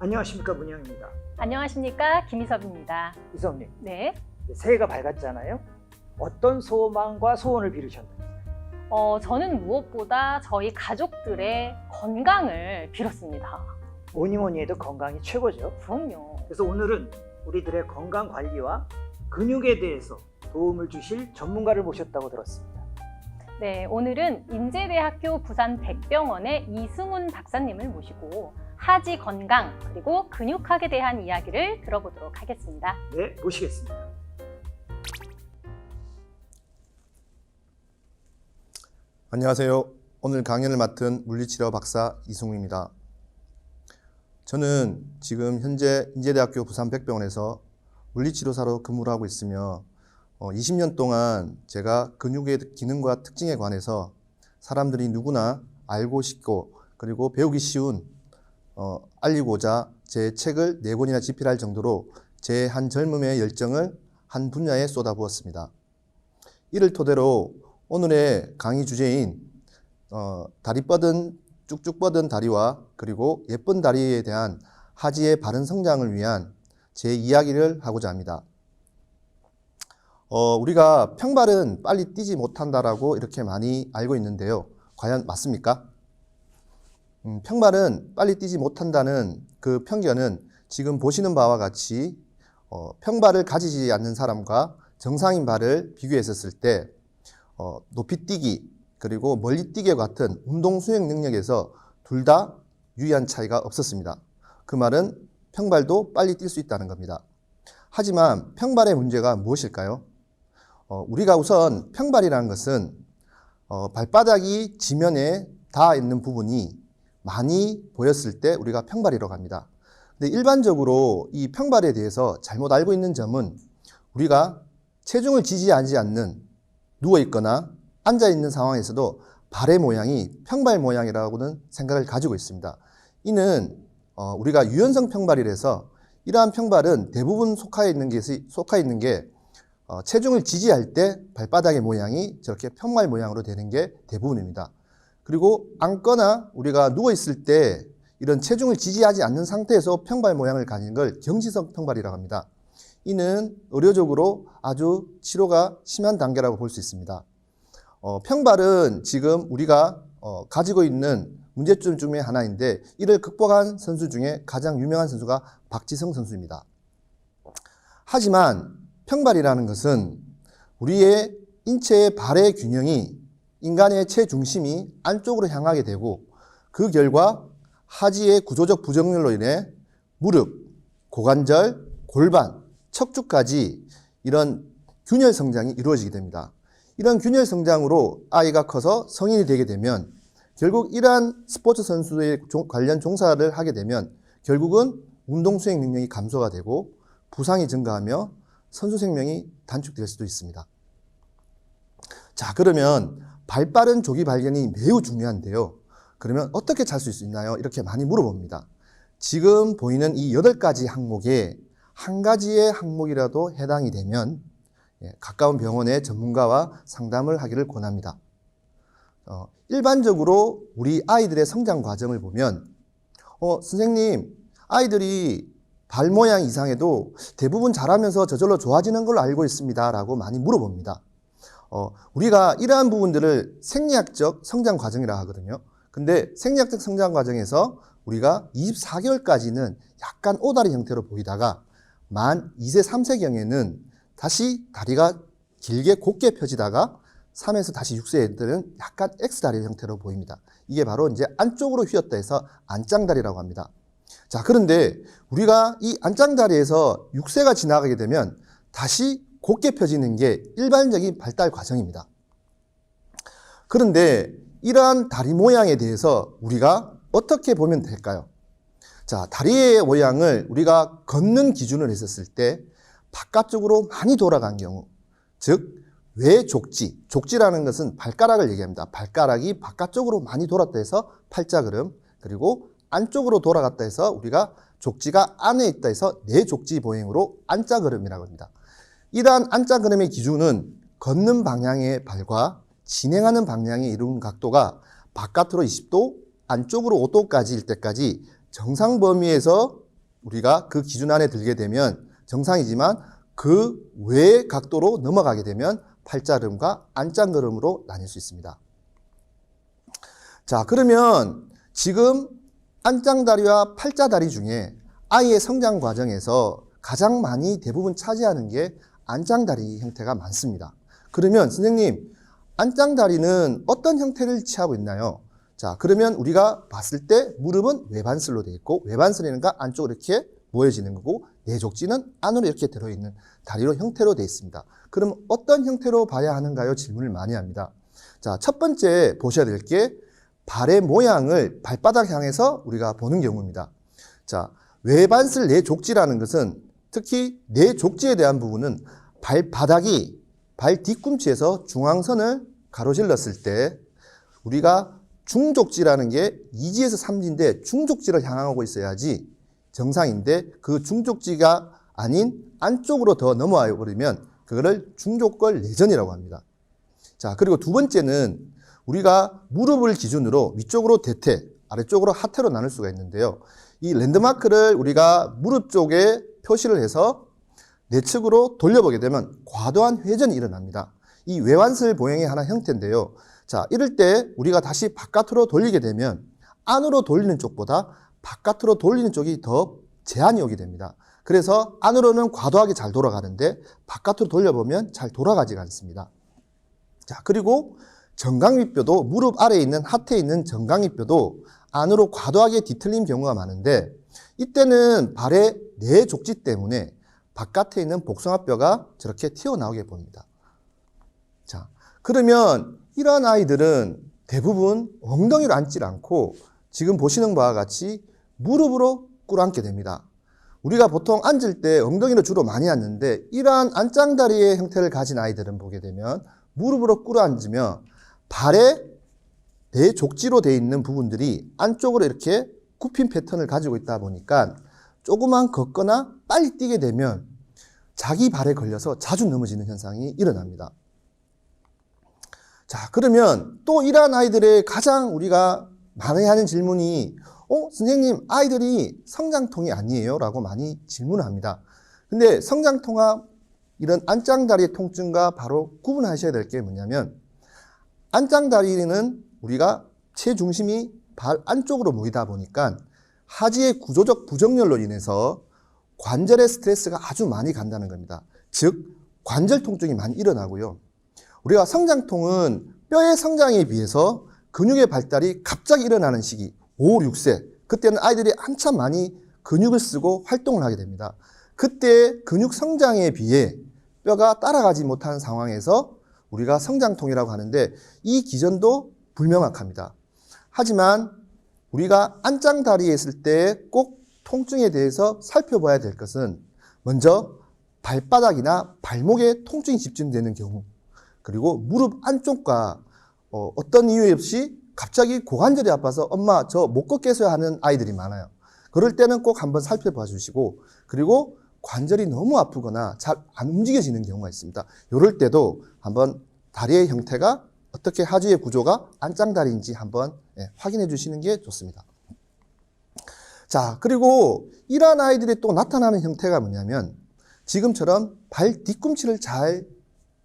안녕하십니까, 문영입니다. 안녕하십니까, 김희섭입니다. 이성님, 네. 새해가 밝았잖아요. 어떤 소망과 소원을 비르셨나요? 저는 무엇보다 저희 가족들의 건강을 빌었습니다. 뭐니 뭐니 해도 건강이 최고죠. 그럼요. 그래서 오늘은 우리들의 건강 관리와 근육에 대해서 도움을 주실 전문가를 모셨다고 들었습니다. 네, 오늘은 인제대학교 부산백병원의 이승훈 박사님을 모시고 하지 건강 그리고 근육학에 대한 이야기를 들어보도록 하겠습니다. 네, 모시겠습니다. 안녕하세요. 오늘 강연을 맡은 물리치료 박사 이승훈입니다. 저는 지금 현재 인제대학교 부산백병원에서 물리치료사로 근무를 하고 있으며 20년 동안 제가 근육의 기능과 특징에 관해서 사람들이 누구나 알고 싶고 그리고 배우기 쉬운 알리고자 제 책을 4권이나 집필할 정도로 제 한 젊음의 열정을 한 분야에 쏟아부었습니다. 이를 토대로 오늘의 강의 주제인 쭉쭉 뻗은 다리와 그리고 예쁜 다리에 대한 하지의 바른 성장을 위한 제 이야기를 하고자 합니다. 우리가 평발은 빨리 뛰지 못한다라고 이렇게 많이 알고 있는데요. 과연 맞습니까? 평발은 빨리 뛰지 못한다는 그 편견은 지금 보시는 바와 같이 평발을 가지지 않는 사람과 정상인 발을 비교했었을 때 높이 뛰기 그리고 멀리 뛰기 같은 운동 수행 능력에서 둘 다 유의한 차이가 없었습니다. 그 말은 평발도 빨리 뛸 수 있다는 겁니다. 하지만 평발의 문제가 무엇일까요? 우리가 우선 평발이라는 것은 발바닥이 지면에 닿아 있는 부분이 많이 보였을 때 우리가 평발이라고 합니다. 근데 일반적으로 이 평발에 대해서 잘못 알고 있는 점은 우리가 체중을 지지하지 않는 누워있거나 앉아있는 상황에서도 발의 모양이 평발 모양이라고는 생각을 가지고 있습니다. 이는 우리가 유연성 평발이라서 이러한 평발은 대부분 속하 있는 게 체중을 지지할 때 발바닥의 모양이 저렇게 평발 모양으로 되는 게 대부분입니다. 그리고 앉거나 우리가 누워있을 때 이런 체중을 지지하지 않는 상태에서 평발 모양을 가진 걸 경지성 평발이라고 합니다. 이는 의료적으로 아주 치료가 심한 단계라고 볼 수 있습니다. 평발은 지금 우리가 가지고 있는 문제점 중에 하나인데 이를 극복한 선수 중에 가장 유명한 선수가 박지성 선수입니다. 하지만 평발이라는 것은 우리의 인체의 발의 균형이 인간의 체중심이 안쪽으로 향하게 되고 그 결과 하지의 구조적 부정률로 인해 무릎, 고관절, 골반, 척추까지 이런 균열 성장이 이루어지게 됩니다. 이런 균열 성장으로 아이가 커서 성인이 되게 되면 결국 이러한 스포츠 선수의 관련 종사를 하게 되면 결국은 운동 수행 능력이 감소가 되고 부상이 증가하며 선수 생명이 단축될 수도 있습니다. 자, 그러면 발빠른 조기 발견이 매우 중요한데요. 그러면 어떻게 잘 수 있나요? 이렇게 많이 물어봅니다. 지금 보이는 이 8가지 항목에 한 가지의 항목이라도 해당이 되면 가까운 병원의 전문가와 상담을 하기를 권합니다. 일반적으로 우리 아이들의 성장 과정을 보면 선생님, 아이들이 발 모양 이상해도 대부분 자라면서 저절로 좋아지는 걸로 알고 있습니다 라고 많이 물어봅니다. 우리가 이러한 부분들을 생리학적 성장 과정이라 하거든요. 근데 생리학적 성장 과정에서 우리가 24개월까지는 약간 오다리 형태로 보이다가 만 2세, 3세경에는 다시 다리가 길게 곧게 펴지다가 3에서 다시 6세 애들은 약간 X다리 형태로 보입니다. 이게 바로 이제 안쪽으로 휘었다 해서 안짱다리라고 합니다. 자, 그런데 우리가 이 안짱다리에서 6세가 지나가게 되면 다시 곧게 펴지는 게 일반적인 발달 과정입니다. 그런데 이러한 다리 모양에 대해서 우리가 어떻게 보면 될까요? 자, 다리의 모양을 우리가 걷는 기준을 했었을 때 바깥쪽으로 많이 돌아간 경우, 즉 외족지, 족지라는 것은 발가락을 얘기합니다. 발가락이 바깥쪽으로 많이 돌았다 해서 팔자그름, 그리고 안쪽으로 돌아갔다 해서 우리가 족지가 안에 있다 해서 내족지 보행으로 안자그름이라고 합니다. 이러한 안자그름의 기준은 걷는 방향의 발과 진행하는 방향에 이루는 각도가 바깥으로 20도, 안쪽으로 5도까지일 때까지 정상 범위에서 우리가 그 기준 안에 들게 되면 정상이지만 그 외의 각도로 넘어가게 되면 팔자걸음과 안짱걸음으로 나뉠 수 있습니다. 자, 그러면 지금 안짱다리와 팔자다리 중에 아이의 성장 과정에서 가장 많이 대부분 차지하는 게 안짱다리 형태가 많습니다. 그러면 선생님, 안짱다리는 어떤 형태를 취하고 있나요? 자, 그러면 우리가 봤을 때 무릎은 외반슬로 되어 있고, 외반슬이니까 안쪽으로 이렇게 모여지는 거고, 내족지는 안으로 이렇게 들어있는 다리로 형태로 되어 있습니다. 그럼 어떤 형태로 봐야 하는가요? 질문을 많이 합니다. 자, 첫 번째 보셔야 될 게 발의 모양을 발바닥 향해서 우리가 보는 경우입니다. 자, 외반슬 내족지라는 것은 특히 내족지에 대한 부분은 발바닥이 발 뒤꿈치에서 중앙선을 가로질렀을 때 우리가 중족지라는 게 2지에서 3지인데 중족지를 향하고 있어야지 정상인데 그 중족지가 아닌 안쪽으로 더 넘어와 버리면 그거를 중족골 내전이라고 합니다. 자, 그리고 두 번째는 우리가 무릎을 기준으로 위쪽으로 대퇴, 아래쪽으로 하퇴로 나눌 수가 있는데요. 이 랜드마크를 우리가 무릎 쪽에 표시를 해서 내측으로 돌려보게 되면 과도한 회전이 일어납니다. 이 외완슬 보행의 하나 형태인데요. 자, 이럴 때 우리가 다시 바깥으로 돌리게 되면 안으로 돌리는 쪽보다 바깥으로 돌리는 쪽이 더 제한이 오게 됩니다. 그래서 안으로는 과도하게 잘 돌아가는데 바깥으로 돌려보면 잘 돌아가지가 않습니다. 자, 그리고 정강이뼈도 무릎 아래에 있는 하태에 있는 정강이뼈도 안으로 과도하게 뒤틀린 경우가 많은데 이때는 발의 내족지 때문에 바깥에 있는 복숭아뼈가 저렇게 튀어나오게 보입니다. 자, 그러면 이런 아이들은 대부분 엉덩이로 앉질 않고 지금 보시는 바와 같이 무릎으로 꿇어앉게 됩니다. 우리가 보통 앉을 때 엉덩이로 주로 많이 앉는데 이러한 안짱다리의 형태를 가진 아이들은 보게 되면 무릎으로 꿇어앉으며 발의 내족지로 되어 있는 부분들이 안쪽으로 이렇게 굽힌 패턴을 가지고 있다 보니까 조금만 걷거나 빨리 뛰게 되면 자기 발에 걸려서 자주 넘어지는 현상이 일어납니다. 자, 그러면 또 이러한 아이들의 가장 우리가 많이 하는 질문이 선생님, 아이들이 성장통이 아니에요? 라고 많이 질문을 합니다. 근데 성장통과 이런 안짱다리의 통증과 바로 구분하셔야 될 게 뭐냐면 안짱다리는 우리가 체중심이 발 안쪽으로 모이다 보니까 하지의 구조적 부정렬로 인해서 관절의 스트레스가 아주 많이 간다는 겁니다. 즉 관절 통증이 많이 일어나고요. 우리가 성장통은 뼈의 성장에 비해서 근육의 발달이 갑자기 일어나는 시기 5, 6세 그때는 아이들이 한참 많이 근육을 쓰고 활동을 하게 됩니다. 그때 근육 성장에 비해 뼈가 따라가지 못하는 상황에서 우리가 성장통이라고 하는데 이 기전도 불명확합니다. 하지만 우리가 안짱다리에 있을 때 꼭 통증에 대해서 살펴봐야 될 것은 먼저 발바닥이나 발목에 통증이 집중되는 경우 그리고 무릎 안쪽과 어떤 이유 없이 갑자기 고관절이 아파서 엄마 저 못 걷겠어요 하는 아이들이 많아요. 그럴 때는 꼭 한번 살펴봐 주시고 그리고 관절이 너무 아프거나 잘 안 움직여지는 경우가 있습니다. 이럴 때도 한번 다리의 형태가 어떻게 하주의 구조가 안짱다리인지 한번 확인해 주시는 게 좋습니다. 자, 그리고 이러한 아이들이 또 나타나는 형태가 뭐냐면 지금처럼 발 뒤꿈치를 잘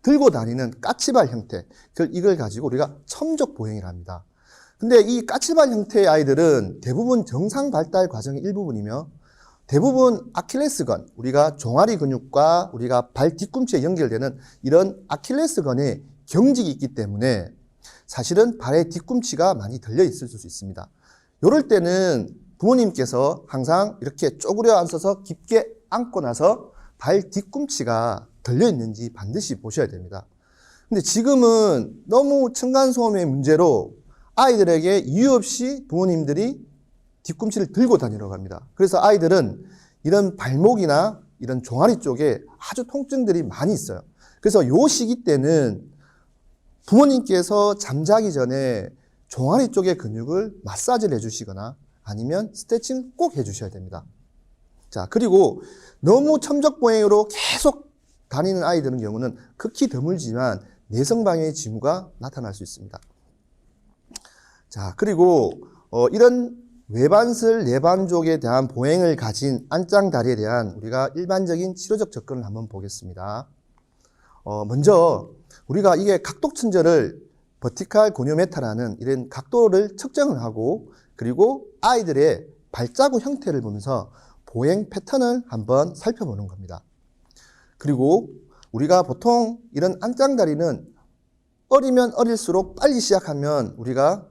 들고 다니는 까치발 형태, 이걸 가지고 우리가 첨적 보행이라 합니다. 근데 이 까치발 형태의 아이들은 대부분 정상 발달 과정의 일부분이며 대부분 아킬레스건, 우리가 종아리 근육과 우리가 발 뒤꿈치에 연결되는 이런 아킬레스건에 경직이 있기 때문에 사실은 발의 뒤꿈치가 많이 들려 있을 수 있습니다. 이럴 때는 부모님께서 항상 이렇게 쪼그려 앉아서 깊게 앉고 나서 발 뒤꿈치가 들려 있는지 반드시 보셔야 됩니다. 근데 지금은 너무 층간소음의 문제로 아이들에게 이유 없이 부모님들이 뒤꿈치를 들고 다니려고 합니다. 그래서 아이들은 이런 발목이나 이런 종아리 쪽에 아주 통증들이 많이 있어요. 그래서 이 시기 때는 부모님께서 잠자기 전에 종아리 쪽의 근육을 마사지를 해주시거나 아니면 스트레칭 꼭 해주셔야 됩니다. 자, 그리고 너무 첨적보행으로 계속 다니는 아이들의 경우는 극히 드물지만 내성방해의 징후가 나타날 수 있습니다. 자, 그리고 이런 외반슬 내반족에 대한 보행을 가진 안짱다리에 대한 우리가 일반적인 치료적 접근을 한번 보겠습니다. 먼저 우리가 이게 각도천절을 버티칼 고뇨메타라는 이런 각도를 측정을 하고 그리고 아이들의 발자국 형태를 보면서 보행 패턴을 한번 살펴보는 겁니다. 그리고 우리가 보통 이런 안짱다리는 어리면 어릴수록 빨리 시작하면 우리가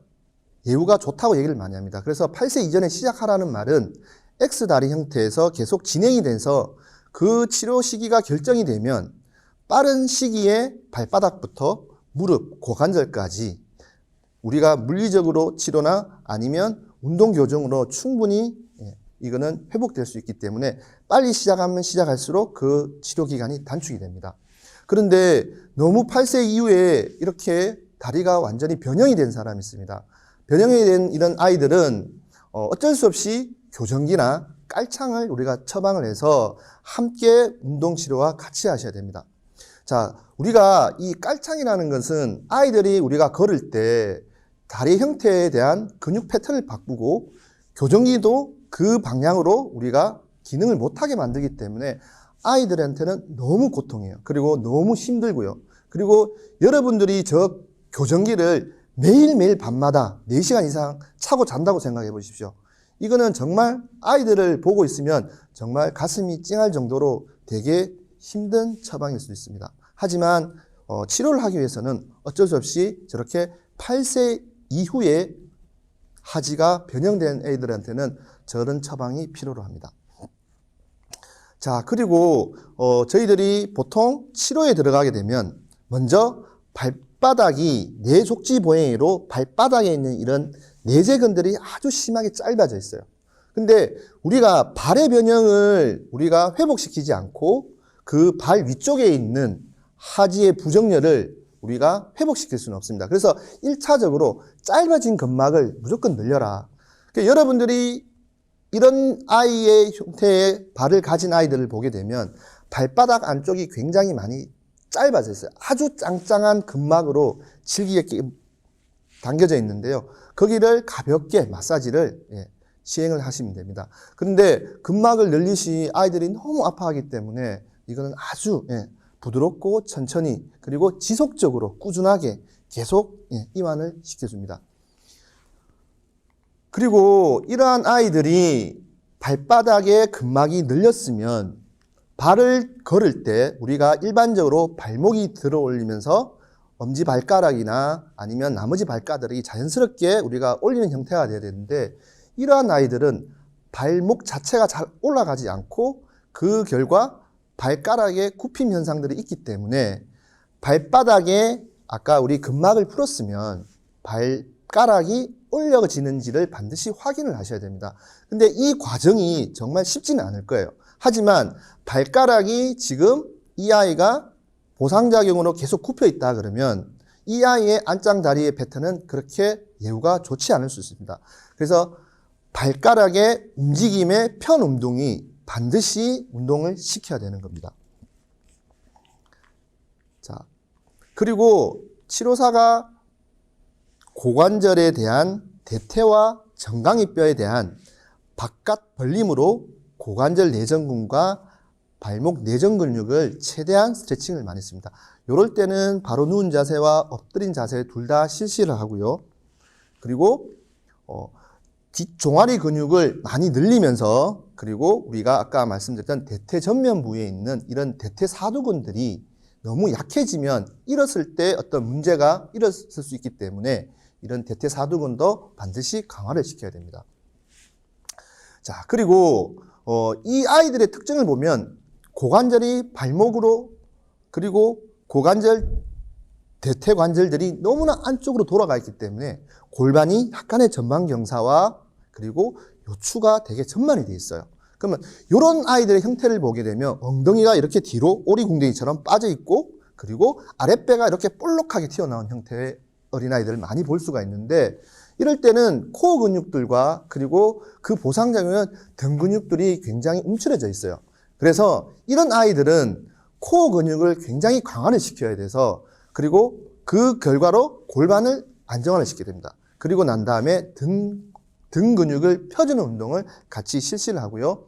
예후가 좋다고 얘기를 많이 합니다. 그래서 8세 이전에 시작하라는 말은 X다리 형태에서 계속 진행이 돼서 그 치료 시기가 결정이 되면 빠른 시기에 발바닥부터 무릎, 고관절까지 우리가 물리적으로 치료나 아니면 운동 교정으로 충분히 이거는 회복될 수 있기 때문에 빨리 시작하면 시작할수록 그 치료 기간이 단축이 됩니다. 그런데 너무 8세 이후에 이렇게 다리가 완전히 변형이 된 사람이 있습니다. 변형이 된 이런 아이들은 어쩔 수 없이 교정기나 깔창을 우리가 처방을 해서 함께 운동치료와 같이 하셔야 됩니다. 자, 우리가 이 깔창이라는 것은 아이들이 우리가 걸을 때 다리 형태에 대한 근육 패턴을 바꾸고 교정기도 그 방향으로 우리가 기능을 못하게 만들기 때문에 아이들한테는 너무 고통이에요. 그리고 너무 힘들고요. 그리고 여러분들이 저 교정기를 매일매일 밤마다 4시간 이상 차고 잔다고 생각해 보십시오. 이거는 정말 아이들을 보고 있으면 정말 가슴이 찡할 정도로 되게 힘든 처방일 수 있습니다. 하지만 치료를 하기 위해서는 어쩔 수 없이 저렇게 8세 이후에 하지가 변형된 애들한테는 저런 처방이 필요로 합니다. 자, 그리고 저희들이 보통 치료에 들어가게 되면 먼저 발바닥이 내족지 보행으로 발바닥에 있는 이런 내재근들이 아주 심하게 짧아져 있어요. 근데 우리가 발의 변형을 우리가 회복시키지 않고 그 발 위쪽에 있는 하지의 부정렬을 우리가 회복시킬 수는 없습니다. 그래서 1차적으로 짧아진 근막을 무조건 늘려라. 그러니까 여러분들이 이런 아이의 형태의 발을 가진 아이들을 보게 되면 발바닥 안쪽이 굉장히 많이 짧아져 있어요. 아주 짱짱한 근막으로 질기게 당겨져 있는데요. 거기를 가볍게 마사지를 시행을 하시면 됩니다. 그런데 근막을 늘리시 아이들이 너무 아파하기 때문에 이거는 아주 부드럽고 천천히 그리고 지속적으로 꾸준하게 계속 이완을 시켜줍니다. 그리고 이러한 아이들이 발바닥에 근막이 늘렸으면 발을 걸을 때 우리가 일반적으로 발목이 들어 올리면서 엄지발가락이나 아니면 나머지 발가락이 자연스럽게 우리가 올리는 형태가 돼야 되는데 이러한 아이들은 발목 자체가 잘 올라가지 않고 그 결과 발가락에 굽힘 현상들이 있기 때문에 발바닥에 아까 우리 근막을 풀었으면 발가락이 올려지는지를 반드시 확인을 하셔야 됩니다. 근데 이 과정이 정말 쉽지는 않을 거예요. 하지만 발가락이 지금 이 아이가 보상작용으로 계속 굽혀 있다 그러면 이 아이의 안짱다리의 패턴은 그렇게 예후가 좋지 않을 수 있습니다. 그래서 발가락의 움직임의 편 운동이 반드시 운동을 시켜야 되는 겁니다. 자, 그리고 치료사가 고관절에 대한 대퇴와 정강이뼈에 대한 바깥 벌림으로 고관절 내전근과 발목 내전 근육을 최대한 스트레칭을 많이 했습니다. 이럴 때는 바로 누운 자세와 엎드린 자세 둘 다 실시를 하고요. 그리고 뒷종아리 근육을 많이 늘리면서 그리고 우리가 아까 말씀드렸던 대퇴 전면 부위에 있는 이런 대퇴 사두근들이 너무 약해지면 일었을 때 어떤 문제가 일었을 수 있기 때문에 이런 대퇴 사두근도 반드시 강화를 시켜야 됩니다. 자, 그리고 이 아이들의 특징을 보면 고관절이 발목으로 그리고 고관절 대퇴 관절들이 너무나 안쪽으로 돌아가 있기 때문에 골반이 약간의 전방 경사와 그리고 요추가 되게 전만이 되어 있어요. 그러면 이런 아이들의 형태를 보게 되면 엉덩이가 이렇게 뒤로 오리궁뎅이처럼 빠져 있고 그리고 아랫배가 이렇게 볼록하게 튀어나온 형태의 어린아이들을 많이 볼 수가 있는데 이럴 때는 코어 근육들과 그리고 그 보상작용은 등 근육들이 굉장히 움츠러져 있어요. 그래서 이런 아이들은 코어 근육을 굉장히 강화를 시켜야 돼서 그리고 그 결과로 골반을 안정화를 시켜야 됩니다. 그리고 난 다음에 등 등 근육을 펴주는 운동을 같이 실시를 하고요.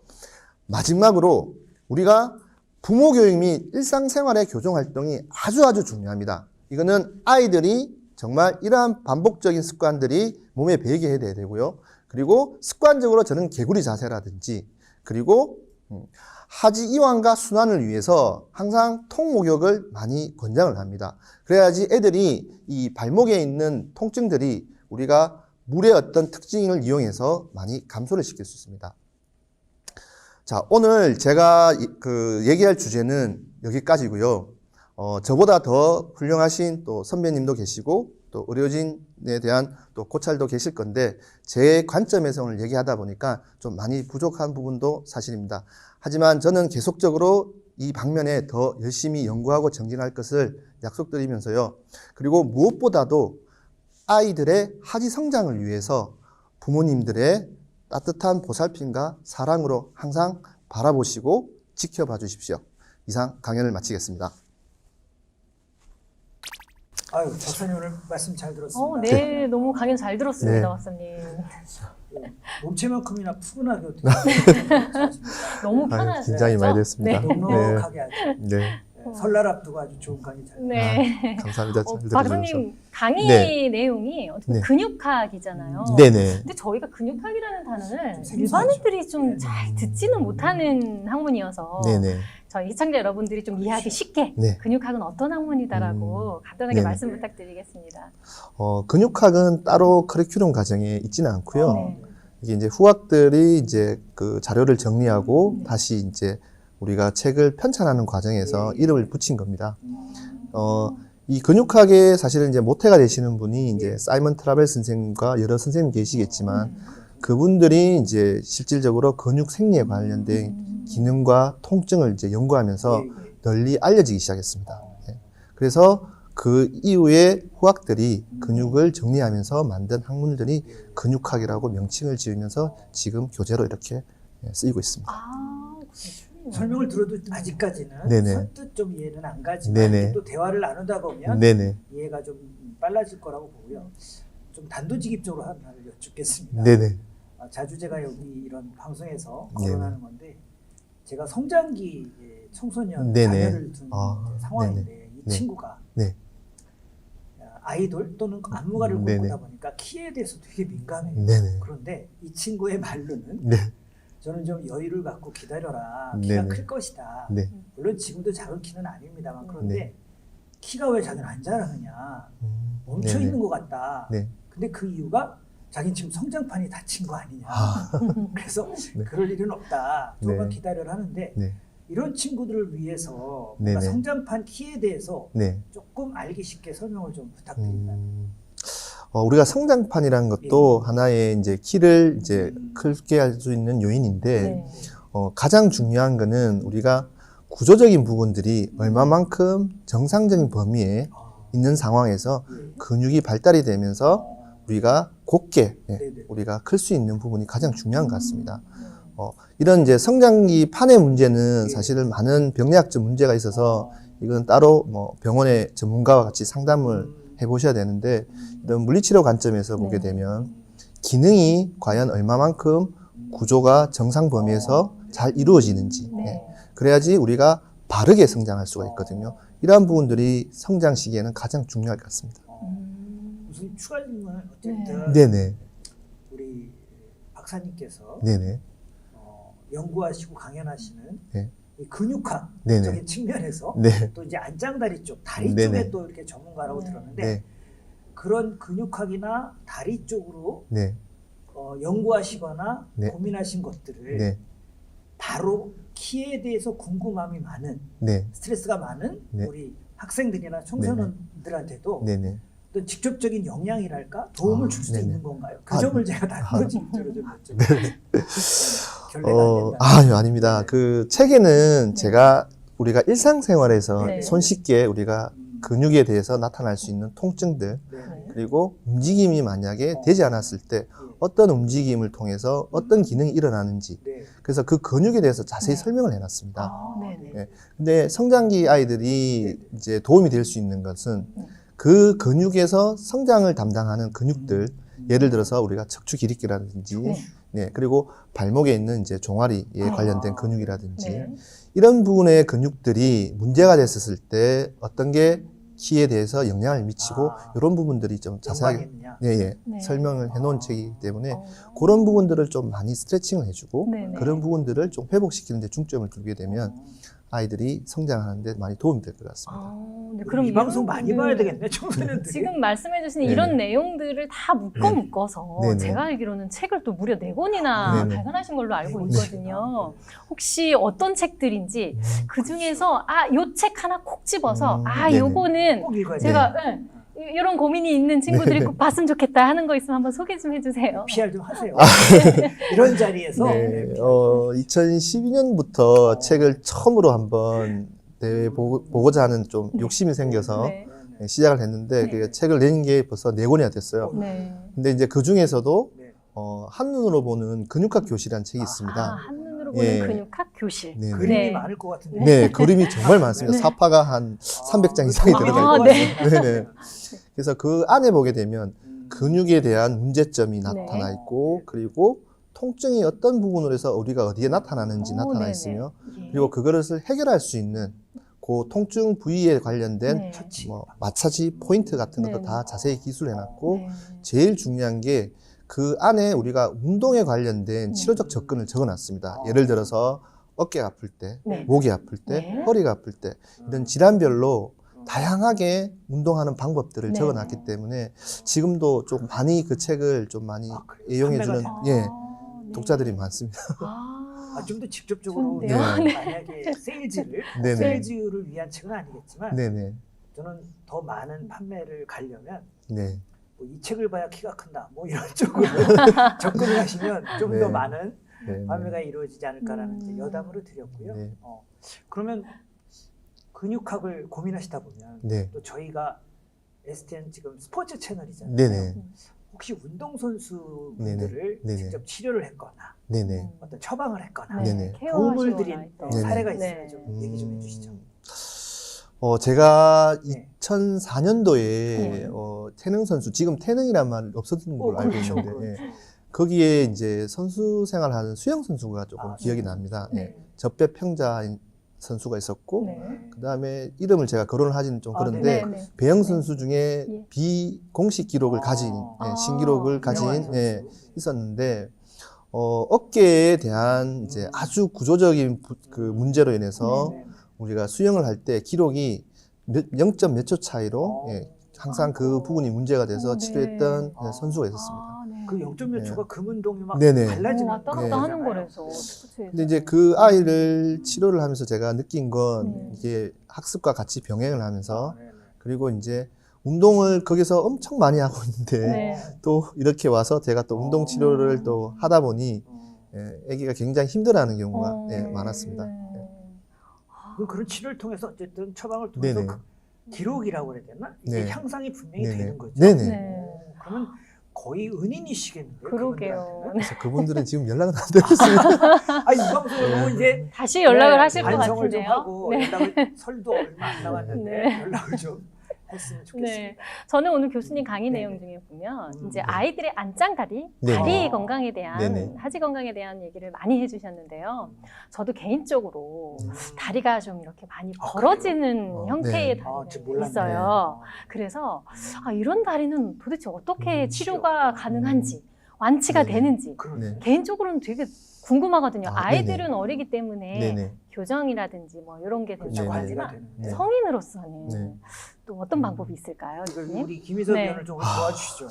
마지막으로 우리가 부모 교육 및 일상생활의 교정 활동이 아주 중요합니다. 이거는 아이들이 정말 이러한 반복적인 습관들이 몸에 배이게 해야 되고요. 그리고 습관적으로 저는 개구리 자세라든지 그리고 하지 이완과 순환을 위해서 항상 통목욕을 많이 권장을 합니다. 그래야지 애들이 이 발목에 있는 통증들이 우리가 물의 어떤 특징을 이용해서 많이 감소를 시킬 수 있습니다. 자, 오늘 제가 얘기할 주제는 여기까지고요. 저보다 더 훌륭하신 또 선배님도 계시고 또 의료진에 대한 또 고찰도 계실 건데 제 관점에서 오늘 얘기하다 보니까 좀 많이 부족한 부분도 사실입니다. 하지만 저는 계속적으로 이 방면에 더 열심히 연구하고 정진할 것을 약속드리면서요. 그리고 무엇보다도 아이들의 하지 성장을 위해서 부모님들의 따뜻한 보살핌과 사랑으로 항상 바라보시고 지켜봐 주십시오. 이상 강연을 마치겠습니다. 아유, 박사님 오늘 말씀 잘 들었습니다. 네, 너무 강연 잘 들었습니다, 네. 박사님. 몸체만큼이나 푸근하게 어떻게 잘하십니까? 너무 편하죠. 긴장이 많이 됐습니다. 넉넉하게 아주 네. 설날 앞두고 아주 좋은 강의 잘 네. 감사합니다. 잘 들어주셔서. 박사님 강의 네. 내용이 어떻게 네. 근육학이잖아요. 네네. 근데 저희가 근육학이라는 단어를 좀 일반인들이 좀 네. 잘 듣지는 못하는 학문이어서 네네. 저희 시청자 여러분들이 좀 이해하기 쉽게 네. 근육학은 어떤 학문이다라고 간단하게 네네. 말씀 부탁드리겠습니다. 근육학은 따로 커리큘럼 과정에 있지는 않고요. 네. 이게 이제 후학들이 이제 그 자료를 정리하고 다시 이제 우리가 책을 편찬하는 과정에서 이름을 붙인 겁니다. 이 근육학에 사실은 이제 모태가 되시는 분이 이제 사이먼 트라벨 선생님과 여러 선생님 계시겠지만 그분들이 이제 실질적으로 근육 생리에 관련된 기능과 통증을 이제 연구하면서 널리 알려지기 시작했습니다. 예. 그래서 그 이후에 후학들이 근육을 정리하면서 만든 학문들이 근육학이라고 명칭을 지으면서 지금 교재로 이렇게 쓰이고 있습니다. 아, 그렇군요. 설명을 들어도 아직까지는 네네. 선뜻 좀 이해는 안 가지만 네네. 또 대화를 나누다 보면 네네. 이해가 좀 빨라질 거라고 보고요. 좀 단도직입적으로 하나를 여쭙겠습니다. 네네. 자주 제가 여기 이런 방송에서 네네. 거론하는 건데 제가 성장기 청소년 네네. 자녀를 둔 아, 상황인데 네네. 이 네. 친구가 네. 아이돌 또는 안무가를 네네. 꿈꾸다 보니까 키에 대해서 되게 민감해요. 네네. 그런데 이 친구의 말로는 네. 저는 좀 여유를 갖고 기다려라. 키가 네네. 클 것이다. 네. 물론 지금도 작은 키는 아닙니다만 그런데 네. 키가 왜 자기는 안 자라느냐. 멈춰 네네. 있는 것 같다. 네. 근데 그 이유가 자기는 지금 성장판이 다친 거 아니냐. 아, 그래서 네. 그럴 일은 없다. 조금만 네. 기다려라 하는데 네. 이런 친구들을 위해서 뭔가 네네. 성장판 키에 대해서 네. 조금 알기 쉽게 설명을 좀 부탁드립니다. 우리가 성장판이라는 것도 하나의 이제 키를 이제 음. 크게 할 수 있는 요인인데, 네. 가장 중요한 거는 우리가 구조적인 부분들이 얼마만큼 정상적인 범위에 있는 상황에서 예. 근육이 발달이 되면서 우리가 곧게 네네. 우리가 클 수 있는 부분이 가장 중요한 것 같습니다. 이런 이제 성장기 판의 문제는 사실은 많은 병리학적 문제가 있어서 이건 따로 뭐 병원의 전문가와 같이 상담을 해보셔야 되는데 이런 물리치료 관점에서 보게 되면 기능이 과연 얼마만큼 구조가 정상 범위에서 잘 이루어지는지 네. 그래야지 우리가 바르게 성장할 수가 있거든요. 이러한 부분들이 성장 시기에는 가장 중요할 것 같습니다. 무슨 추가 질문은 어쨌든 네네. 우리 박사님께서 네네. 연구하시고 강연하시는 네. 이 근육학적인 네네. 측면에서 네. 또 이제 안장다리 쪽, 다리 네네. 쪽에 또 이렇게 전문가라고 네. 들었는데 네. 그런 근육학이나 다리 쪽으로 네. 연구하시거나 네. 고민하신 것들을 네. 바로 키에 대해서 궁금함이 많은 네. 스트레스가 많은 네. 우리 학생들이나 청소년들한테도 네네. 어떤 직접적인 영향이랄까 도움을 줄 수 네네. 있는 건가요? 그 아, 점을 제가 단도직입적으로 좀 여쭤볼게요. 결례가 안 된다. 아유, 아닙니다. 그 책에는 네. 제가 우리가 일상생활에서 네. 손쉽게 우리가 근육에 대해서 나타날 수 있는 통증들, 네. 그리고 움직임이 만약에 되지 않았을 때 어떤 움직임을 통해서 어떤 기능이 일어나는지, 네. 그래서 그 근육에 대해서 자세히 네. 설명을 해놨습니다. 아, 네네. 네. 근데 성장기 아이들이 이제 도움이 될 수 있는 것은 그 근육에서 성장을 담당하는 근육들, 예를 들어서 우리가 척추 기립기라든지, 네. 네, 그리고 발목에 있는 이제 종아리에 관련된 근육이라든지 네. 이런 부분의 근육들이 문제가 됐었을 때 어떤 게 키에 대해서 영향을 미치고 이런 부분들이 좀 자세하게 연관있느냐? 네. 설명을 해놓은 책이기 때문에 어. 그런 부분들을 좀 많이 스트레칭을 해주고 네네. 그런 부분들을 좀 회복시키는 데 중점을 두게 되면 아이들이 성장하는 데 많이 도움이 될 것 같습니다. 네, 그럼 이 이런 방송 많이 분들- 봐야 되겠네, 청소년들이. 지금 말씀해주신 네네. 이런 내용들을 다 묶어서 네네. 제가 알기로는 책을 또 무려 4권이나 네네. 발간하신 걸로 알고 네. 있거든요. 혹시 어떤 책들인지 그 중에서 요 책 하나 콕 집어서 네네. 요거는 꼭 읽어야 돼. 제가 이런 고민이 있는 친구들이 꼭 봤으면 좋겠다 하는 거 있으면 한번 소개 좀 해주세요. PR 좀 하세요. 이런 자리에서. 네, PR. 2012년부터 책을 처음으로 한번 내보고자 하는 좀 욕심이 생겨서 네. 시작을 했는데 네. 그 책을 낸 게 벌써 4권이나 됐어요. 네. 근데 이제 그 중에서도 네. 한눈으로 보는 근육학 교실이라는 책이 있습니다. 한눈으로 보는 예. 근육학 교실. 네, 그림이 네. 많을 것 같은데. 네, 그림이 정말 많습니다. 네. 사파가 한 300장 이상이 아, 들어가 네. 있고. 네네. 그래서 그 안에 보게 되면 근육에 대한 문제점이 나타나 있고 그리고 통증이 어떤 부분으로 해서 우리가 어디에 나타나는지 나타나 네네. 있으며 예. 그리고 그것을 해결할 수 있는 그 통증 부위에 관련된 네. 뭐 마사지 포인트 같은 것도 네. 다 자세히 기술해놨고 네. 제일 중요한 게 그 안에 우리가 운동에 관련된 치료적 접근을 적어놨습니다. 예를 들어서 어깨가 아플 때, 네. 목이 아플 때, 네. 허리가 아플 때 이런 질환별로 다양하게 운동하는 방법들을 네. 적어놨기 때문에 지금도 좀 많이 그 책을 좀 많이 그래요? 애용해주는 판매가 예, 네. 독자들이 많습니다. 좀 더 직접적으로 좋은데요? 네. 만약에 세일즈를 네네. 세일즈를 위한 책은 아니겠지만 네네. 저는 더 많은 판매를 가려면 네. 뭐 이 책을 봐야 키가 큰다 뭐 이런 쪽으로 접근을 하시면 좀 더 네. 많은 네. 판매가 이루어지지 않을까라는 이제 여담으로 드렸고요. 네. 그러면 근육학을 고민하시다 보면 네. 또 저희가 STN 지금 스포츠 채널이잖아요. 네네. 혹시 운동선수분들을 네네. 직접 치료를 했거나 네네. 어떤 처방을 했거나 네네. 도움을 드린 네네. 사례가 있으면 네. 좀 얘기 좀 해주시죠. 제가 네. 2004년도에 네. 태능 선수, 지금 태능이란 말 없었던 걸로 알고 그렇죠. 있는데, 예. 거기에 이제 선수 생활하는 수영 선수가 조금 아, 기억이 네. 납니다. 네. 예. 접배 평자인 선수가 있었고, 네. 그 다음에 이름을 제가 거론을 하기는 좀 그런데, 네, 네. 배영 선수 중에 예. 비공식 기록을 가진, 아. 신기록을 가진, 유명한 선수. 예, 있었는데, 어깨에 대한 이제 아주 구조적인 그 문제로 인해서 네. 우리가 수영을 할 때 기록이 0점 몇 초 차이로 어. 예, 항상 그 부분이 문제가 돼서 네. 치료했던 아. 선수가 있었습니다. 네. 그 0점 몇 네. 초가 금운동이 막 네네. 달라지는 왔다 갔다 네. 하는 거라서 스포츠에서. 근데 이제 그 아이를 치료를 하면서 제가 느낀 건 네. 이게 학습과 같이 병행을 하면서 네네. 그리고 이제 운동을 거기서 엄청 많이 하고 있는데 네. 또 이렇게 와서 제가 또 운동 치료를 또 하다 보니 아기가 굉장히 힘들어하는 경우가 예, 많았습니다. 네. 그런 치료를 통해서 어쨌든 처방을 통해서 네네. 그 기록이라고 해야 되나? 이게 네. 향상이 분명히 네네. 되는 거죠. 네네. 네. 그러면 거의 은인이시겠는데요. 그러게요. 그분들한테는? 그래서 그분들은 지금 연락은 안 되고 있습니다. 이 방송을 보고 이제 다시 연락을 네, 하실 것 반성을 좀 같은데요. 하고 네. 연락을 설도 얼마 안 남았는데 네. 연락을 좀 했으면 좋겠습니다. 네. 저는 오늘 교수님 강의 네네. 내용 중에 보면 이제 네. 아이들의 안짱다리, 네네. 다리 건강에 대한 네네. 하지 건강에 대한 얘기를 많이 해주셨는데요. 저도 개인적으로 다리가 좀 이렇게 많이 아, 벌어지는 그래요? 형태의 네. 다리가 지금 몰랐네. 있어요. 그래서 이런 다리는 도대체 어떻게 치료가 치료. 가능한지, 완치가 네네. 되는지 그러네. 네. 개인적으로는 되게 궁금하거든요. 아, 아이들은 네네. 어리기 때문에 네네. 교정이라든지 뭐 이런 게 그렇죠. 된다고 네네. 관리가 하지만 되는데 네. 성인으로서는 네. 또 어떤 방법이 있을까요? 이걸 교수님? 우리 김희섭 네. 위원을 좀 도와주시죠.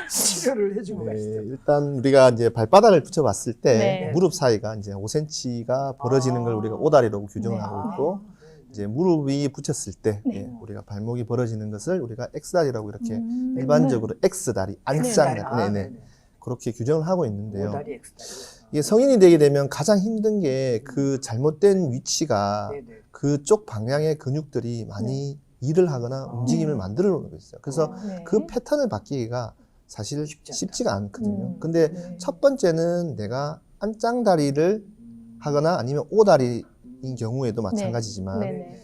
치료를 해주고 네, 가시죠. 일단 우리가 이제 발바닥을 붙여봤을 때 네. 무릎 사이가 이제 5cm가 벌어지는 걸 우리가 오다리라고 규정을 네. 하고 있고 이제 무릎이 붙였을 때 네. 예, 우리가 발목이 벌어지는 것을 우리가 X다리라고 이렇게 네. 일반적으로 X다리, 안짱다리 네네. 그렇게 규정을 하고 있는데요. 오다리 엑스다리. 이게 성인이 되게 되면 가장 힘든 게 그 잘못된 위치가 네네. 그쪽 방향의 근육들이 많이 일을 하거나 움직임을 만들어 놓고 있어요. 그래서 네. 그 패턴을 바뀌기가 사실 쉽지 않다. 쉽지가 않거든요. 음. 근데 네. 첫 번째는 내가 안짱다리를 하거나 아니면 오다리인 경우에도 마찬가지지만 네네.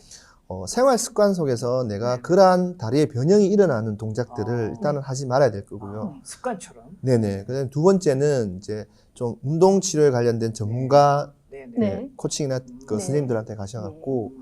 생활 습관 속에서 내가 네. 그러한 다리의 변형이 일어나는 동작들을 아, 일단은 하지 말아야 될 거고요. 습관처럼. 네네. 그다음 두 번째는 이제 좀 운동 치료에 관련된 전문가 네네. 네. 코칭이나 그 네. 선생님들한테 가셔갖고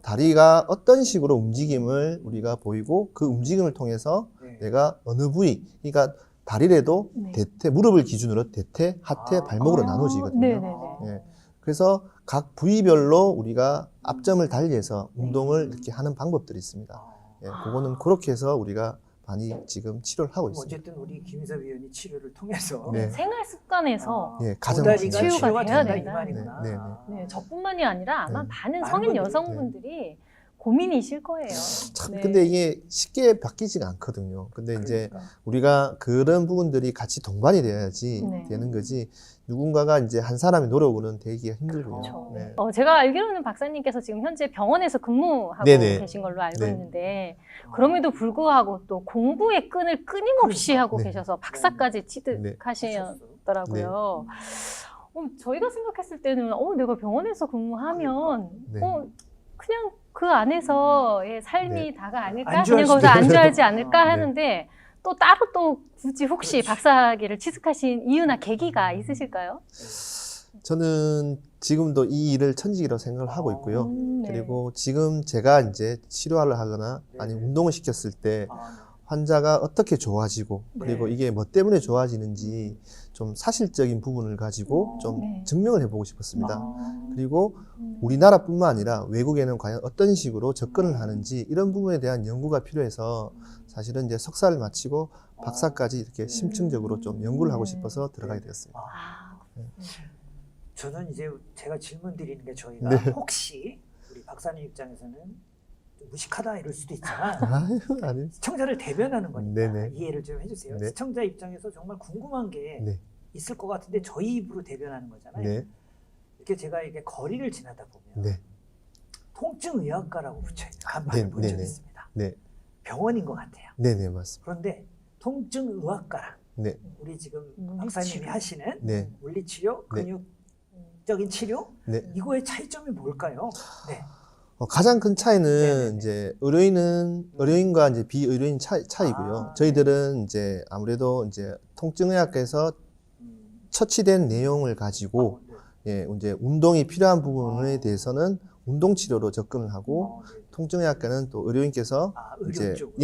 다리가 어떤 식으로 움직임을 우리가 보이고 그 움직임을 통해서 네. 내가 어느 부위, 그러니까 다리래도 네. 대퇴, 무릎을 기준으로 대퇴, 하퇴, 아. 발목으로 아, 나눠지거든요. 네네네. 예. 그래서 각 부위별로 우리가 앞점을 달리해서 운동을 이렇게 하는 방법들이 있습니다. 예, 그거는 그렇게 해서 우리가 많이 지금 치료를 하고 있습니다. 어쨌든 우리 김희섭 위원이 치료를 통해서 네. 생활 습관에서 예, 가장 고다리가 중요한 치유가 돼야 된다 이 된다. 말이구나. 네, 네, 네, 저뿐만이 아니라 아마 네. 많은 많은 성인 분들이, 여성분들이 고민이실 거예요. 참, 네. 근데 이게 쉽게 바뀌지가 않거든요. 근데 이제 그러니까. 우리가 그런 부분들이 같이 동반이 돼야지 네. 되는 거지, 누군가가 이제 한 사람의 노력으로는 되기가 힘들고요. 그렇죠. 네. 제가 알기로는 박사님께서 지금 현재 병원에서 근무하고 네네. 계신 걸로 알고 네. 있는데 그럼에도 불구하고 또 공부의 끈을 끊임없이 그러니까. 하고 네. 계셔서 박사까지 네. 취득하시더라고요. 저희가 생각했을 때는 내가 병원에서 근무하면 네. 그냥 그 안에서의 삶이 다가 아닐까? 안주할 그냥 거기서 수도 안주하지 않을까 네. 하는데 또 따로 또 굳이 혹시 그렇지. 박사학위를 취득하신 이유나 계기가 있으실까요? 저는 지금도 이 일을 천직이라고 생각을 하고 있고요. 네. 그리고 지금 제가 이제 치료를 하거나 아니면 네. 운동을 시켰을 때 아, 환자가 어떻게 좋아지고 그리고 네. 이게 뭐 때문에 좋아지는지 좀 사실적인 부분을 가지고 좀 네. 증명을 해보고 싶었습니다. 아, 그리고 우리나라뿐만 아니라 외국에는 과연 어떤 식으로 접근을 하는지 이런 부분에 대한 연구가 필요해서 사실은 이제 석사를 마치고 박사까지 이렇게 심층적으로 좀 연구를 하고 싶어서 들어가게 되었습니다. 아, 저는 이제 제가 질문 드리는 게 저희가 네. 혹시 우리 박사님 입장에서는 좀 무식하다 이럴 수도 있지만 아유, 아니. 시청자를 대변하는 거니까 네네. 이해를 좀 해주세요. 네. 시청자 입장에서 정말 궁금한 게 네. 있을 것 같은데 저희 입으로 대변하는 거잖아요. 네. 이렇게 제가 이게 거리를 지나다 보면 네. 통증의학과라고 붙여있는 간판을 네, 본 적이 네네. 있습니다. 네. 병원인 것 같아요. 네네, 맞습니다. 그런데 통증의학과랑 네. 우리 지금 물리치료. 박사님이 하시는 네. 물리치료, 네. 근육적인 치료 네. 이거의 차이점이 뭘까요? 네. 가장 큰 차이는 네네네. 이제 의료인과 이제 비의료인 차이고요. 아, 저희들은 이제 아무래도 이제 통증의학에서 음, 처치된 내용을 가지고 네. 예, 이제 운동이 필요한 부분에 대해서는 운동 치료로 접근을 하고 네. 통증의학과는 또 의료인께서 아, 의료 이제 쪽으로.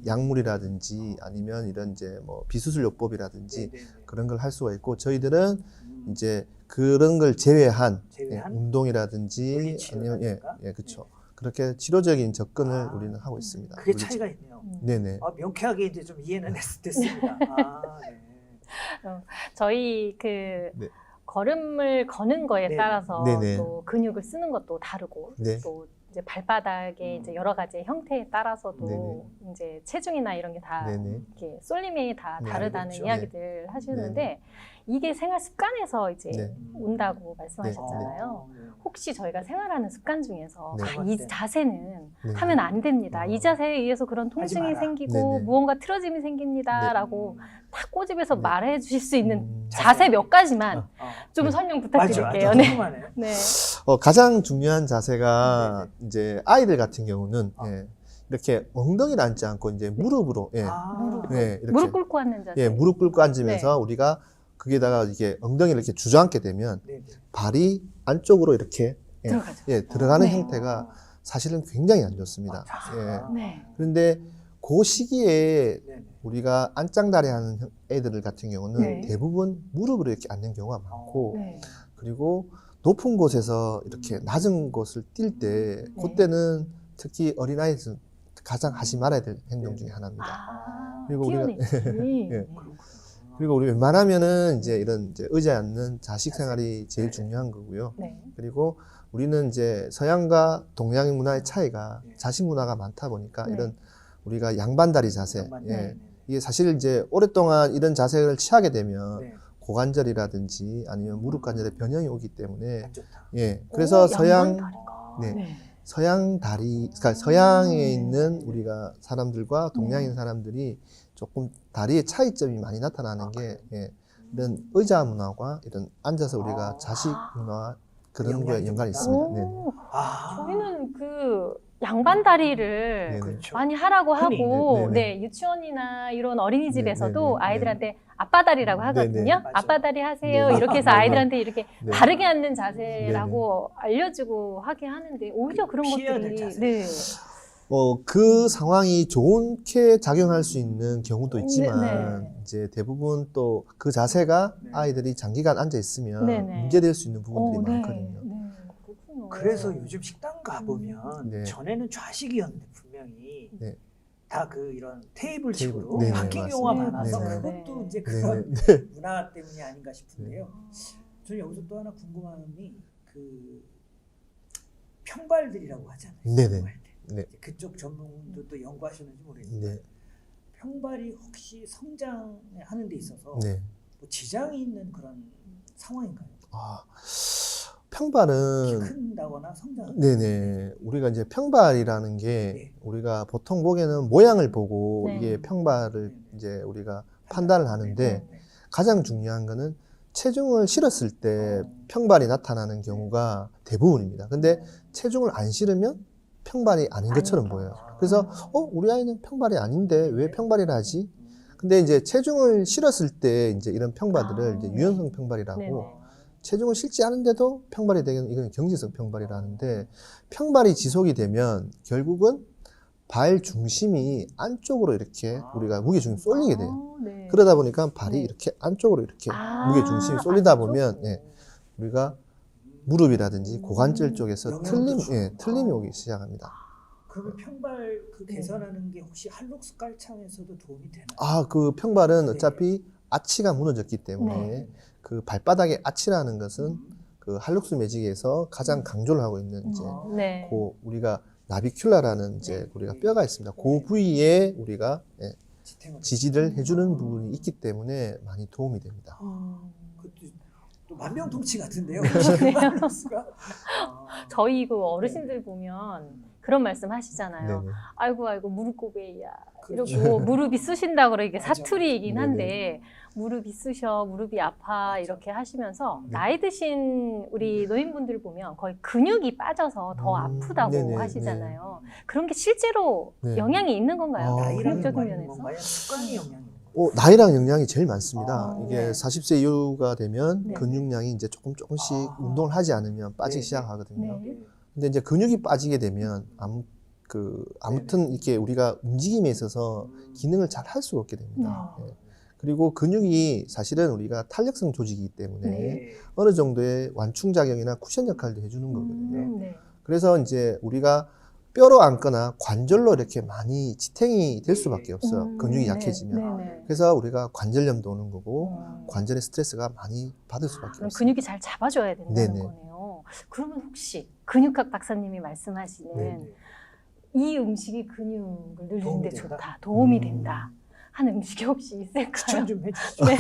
약물이라든지 아니면 이런 이제 뭐 비수술요법이라든지 네, 네, 네. 그런 걸 할 수가 있고 저희들은 음, 이제 그런 걸 제외한 제외한 운동이라든지 아니면 물리치료라든가? 그렇죠. 그렇게 치료적인 접근을 아, 우리는 하고 있습니다. 그게 물리치- 차이가 있네요. 네네. 명쾌하게 이제 좀 이해는 됐습니다. 아, 네. 저희 걸음을 거는 거에 네. 따라서 네네. 또 근육을 쓰는 것도 다르고 네. 또 이제 발바닥의 이제 여러 가지의 형태에 따라서도 네네. 이제 체중이나 이런 게 다 네네. 이렇게 쏠림이 다 네, 다르다는 그렇죠. 이야기들 하시는데 이게 생활 습관에서 이제 네. 온다고 말씀하셨잖아요. 네. 혹시 저희가 생활하는 습관 중에서 네. 이 자세는 네. 하면 안 됩니다. 어. 이 자세에 의해서 그런 통증이 마라. 생기고 네네. 무언가 틀어짐이 생깁니다라고 딱 꼬집어서 네. 말해 주실 수 있는 자세. 자세 몇 가지만 어. 좀 네. 설명 맞죠. 부탁드릴게요. 아주 네. 궁금하네요. 네. 가장 중요한 자세가 네네. 이제 아이들 같은 경우는 아. 예, 이렇게 엉덩이를 앉지 않고 이제 무릎으로 아, 예, 이렇게 무릎 꿇고 앉는 자세. 예, 무릎 꿇고 앉으면서 우리가 거기에다가 이게 엉덩이를 이렇게 주저앉게 되면 네, 네. 발이 안쪽으로 이렇게 들어가죠. 들어가는 네. 형태가 사실은 굉장히 안 좋습니다. 자세가. 네. 그런데 그 시기에 네, 네. 우리가 안짱다리 하는 애들 같은 경우는 네. 대부분 무릎으로 이렇게 앉는 경우가 많고 네. 그리고 높은 곳에서 이렇게 낮은 곳을 뛸 때 그때는 특히 어린아이들은 가장 하지 말아야 될 행동 중에 하나입니다. 아, 그리고 우리가- 뛰어내기. 예. 그리고 우리 웬만하면은 이제 이런 이제 의자에 앉는 자식 생활이 제일 네. 중요한 거고요. 네. 그리고 우리는 이제 서양과 동양의 문화의 차이가 네. 자식 문화가 많다 보니까 네. 이런 우리가 양반다리 자세, 양반다리. 예. 네. 이게 사실 이제 오랫동안 이런 자세를 취하게 되면 네. 고관절이라든지 아니면 무릎 관절에 변형이 오기 때문에 안 좋다. 예. 그래서 오, 서양 양반 다리가. 네. 네. 서양 다리, 그러니까 서양에 있는 우리가 사람들과 동양인 사람들이 조금 다리의 차이점이 많이 나타나는 게 예, 이런 의자 문화와 이런 앉아서 우리가 자식 문화와 그런 거에 연관이 있습니다. 네. 오, 아, 저희는 양반 다리를 네네. 그렇죠. 많이 하라고 흔히, 하고 네네. 네, 유치원이나 이런 어린이집에서도 네네네. 아이들한테 아빠 다리라고 네네. 하거든요. 맞아요. 아빠 다리 하세요. 네네. 이렇게 해서 네네. 아이들한테 이렇게 네. 바르게 앉는 자세라고 알려주고 하게 하는데 오히려 그런 피해야 될 것들이 자세. 네. 그 상황이 좋게 작용할 수 있는 경우도 있지만 네. 이제 대부분 또 그 자세가 네. 아이들이 장기간 앉아 있으면 네네. 문제될 수 있는 부분들이 네. 많거든요. 네. 그렇군요. 그래서 요즘 식당 가보면 네. 전에는 좌식이었는데 분명히 네. 다 그 이런 테이블식으로 네네, 바뀐 맞습니다. 경우가 네, 많아서 네. 그것도 이제 네. 그런 네. 문화 때문이 아닌가 싶은데요. 저는 여기서 또 하나 궁금한 점이 그 평발들이라고 하잖아요. 네네. 연구할 때. 네. 이제 그쪽 전문도 연구하셨는지 모르겠는데 네. 평발이 혹시 성장하는 데 있어서 네. 뭐 지장이 있는 그런 상황인가요? 아, 키 평발은 큰다거나 성장. 네네. 우리가 이제 평발이라는 게 네. 우리가 보통 보기에는 모양을 보고 네. 이게 평발을 네. 이제 우리가 판단을 하는데 네. 가장 중요한 거는 체중을 실었을 때 평발이 나타나는 경우가 대부분입니다. 근데 체중을 안 실으면 평발이 아닌 것처럼 아니죠. 보여요. 그래서 우리 아이는 평발이 아닌데 왜 평발이라 하지? 근데 이제 체중을 실었을 때 이제 이런 평발들을 이제 네. 유연성 평발이라고 네네. 체중을 실지 않은데도 평발이 되는 이건 경직성 평발이라는데 평발이 지속이 되면 결국은 발 중심이 안쪽으로 이렇게 우리가 무게 중심이 쏠리게 돼요. 네. 그러다 보니까 발이 네. 이렇게 안쪽으로 이렇게 아, 무게 중심이 쏠리다 안쪽으로. 보면 예, 우리가 무릎이라든지 고관절 쪽에서 영향도 주고. 틀림이 오기 시작합니다. 그러면 평발 그 네. 개선하는 게 혹시 할록스 깔창에서도 도움이 되나요? 아, 그 평발은 네. 어차피 아치가 무너졌기 때문에 네. 그 발바닥의 아치라는 것은 그 할룩스 매직에서 가장 강조를 하고 있는 이제 네. 그 우리가 나비큘라라는 이제 우리가 뼈가 있습니다. 그 부위에 우리가 예, 지탱을 지지를 해주는 부분이 있기 때문에 많이 도움이 됩니다. 그것도 또 만병통치 같은데요. 그러네요. 할록스가. 저희 그 어르신들 보면 그런 말씀 하시잖아요. 네네. 아이고 무릎고배야 그렇죠. 이러고 무릎이 쑤신다 그러 이게 맞아. 사투리이긴 네네. 한데 무릎이 쑤셔 무릎이 아파 맞아. 이렇게 하시면서 네. 나이 드신 우리 노인분들 보면 거의 근육이 빠져서 더 아프다고 네네, 하시잖아요. 그런 게 실제로 네. 영향이 있는 건가요? 나이랑 근육적인 연관이 면에서? 건가요? 습관이 영향이 있는 건가요? 나이랑 영향이 제일 많습니다. 아, 이게 네. 40세 이후가 되면 네. 근육량이 이제 조금씩 아. 운동을 하지 않으면 빠지기 네, 시작하거든요. 네. 근데 이제 근육이 빠지게 되면 아무튼 이렇게 우리가 움직임에 있어서 기능을 잘 할 수가 없게 됩니다. 네. 예. 그리고 근육이 사실은 우리가 탄력성 조직이기 때문에 네. 어느 정도의 완충작용이나 쿠션 역할도 해주는 거거든요. 네. 그래서 이제 우리가 뼈로 앉거나 관절로 이렇게 많이 지탱이 될 수밖에 없어요. 근육이 약해지면. 네. 그래서 우리가 관절염도 오는 거고 음. 관절의 스트레스가 많이 받을 수밖에 그럼 없어요. 근육이 잘 잡아줘야 된다는 네네. 거네요. 그러면 혹시 근육학 박사님이 말씀하시는 네. 이 음식이 근육을 늘리는데 도움이 된다? 좋다, 도움이 된다 하는 음식이 혹시 있을까요? 추천 좀 해주시죠. 네.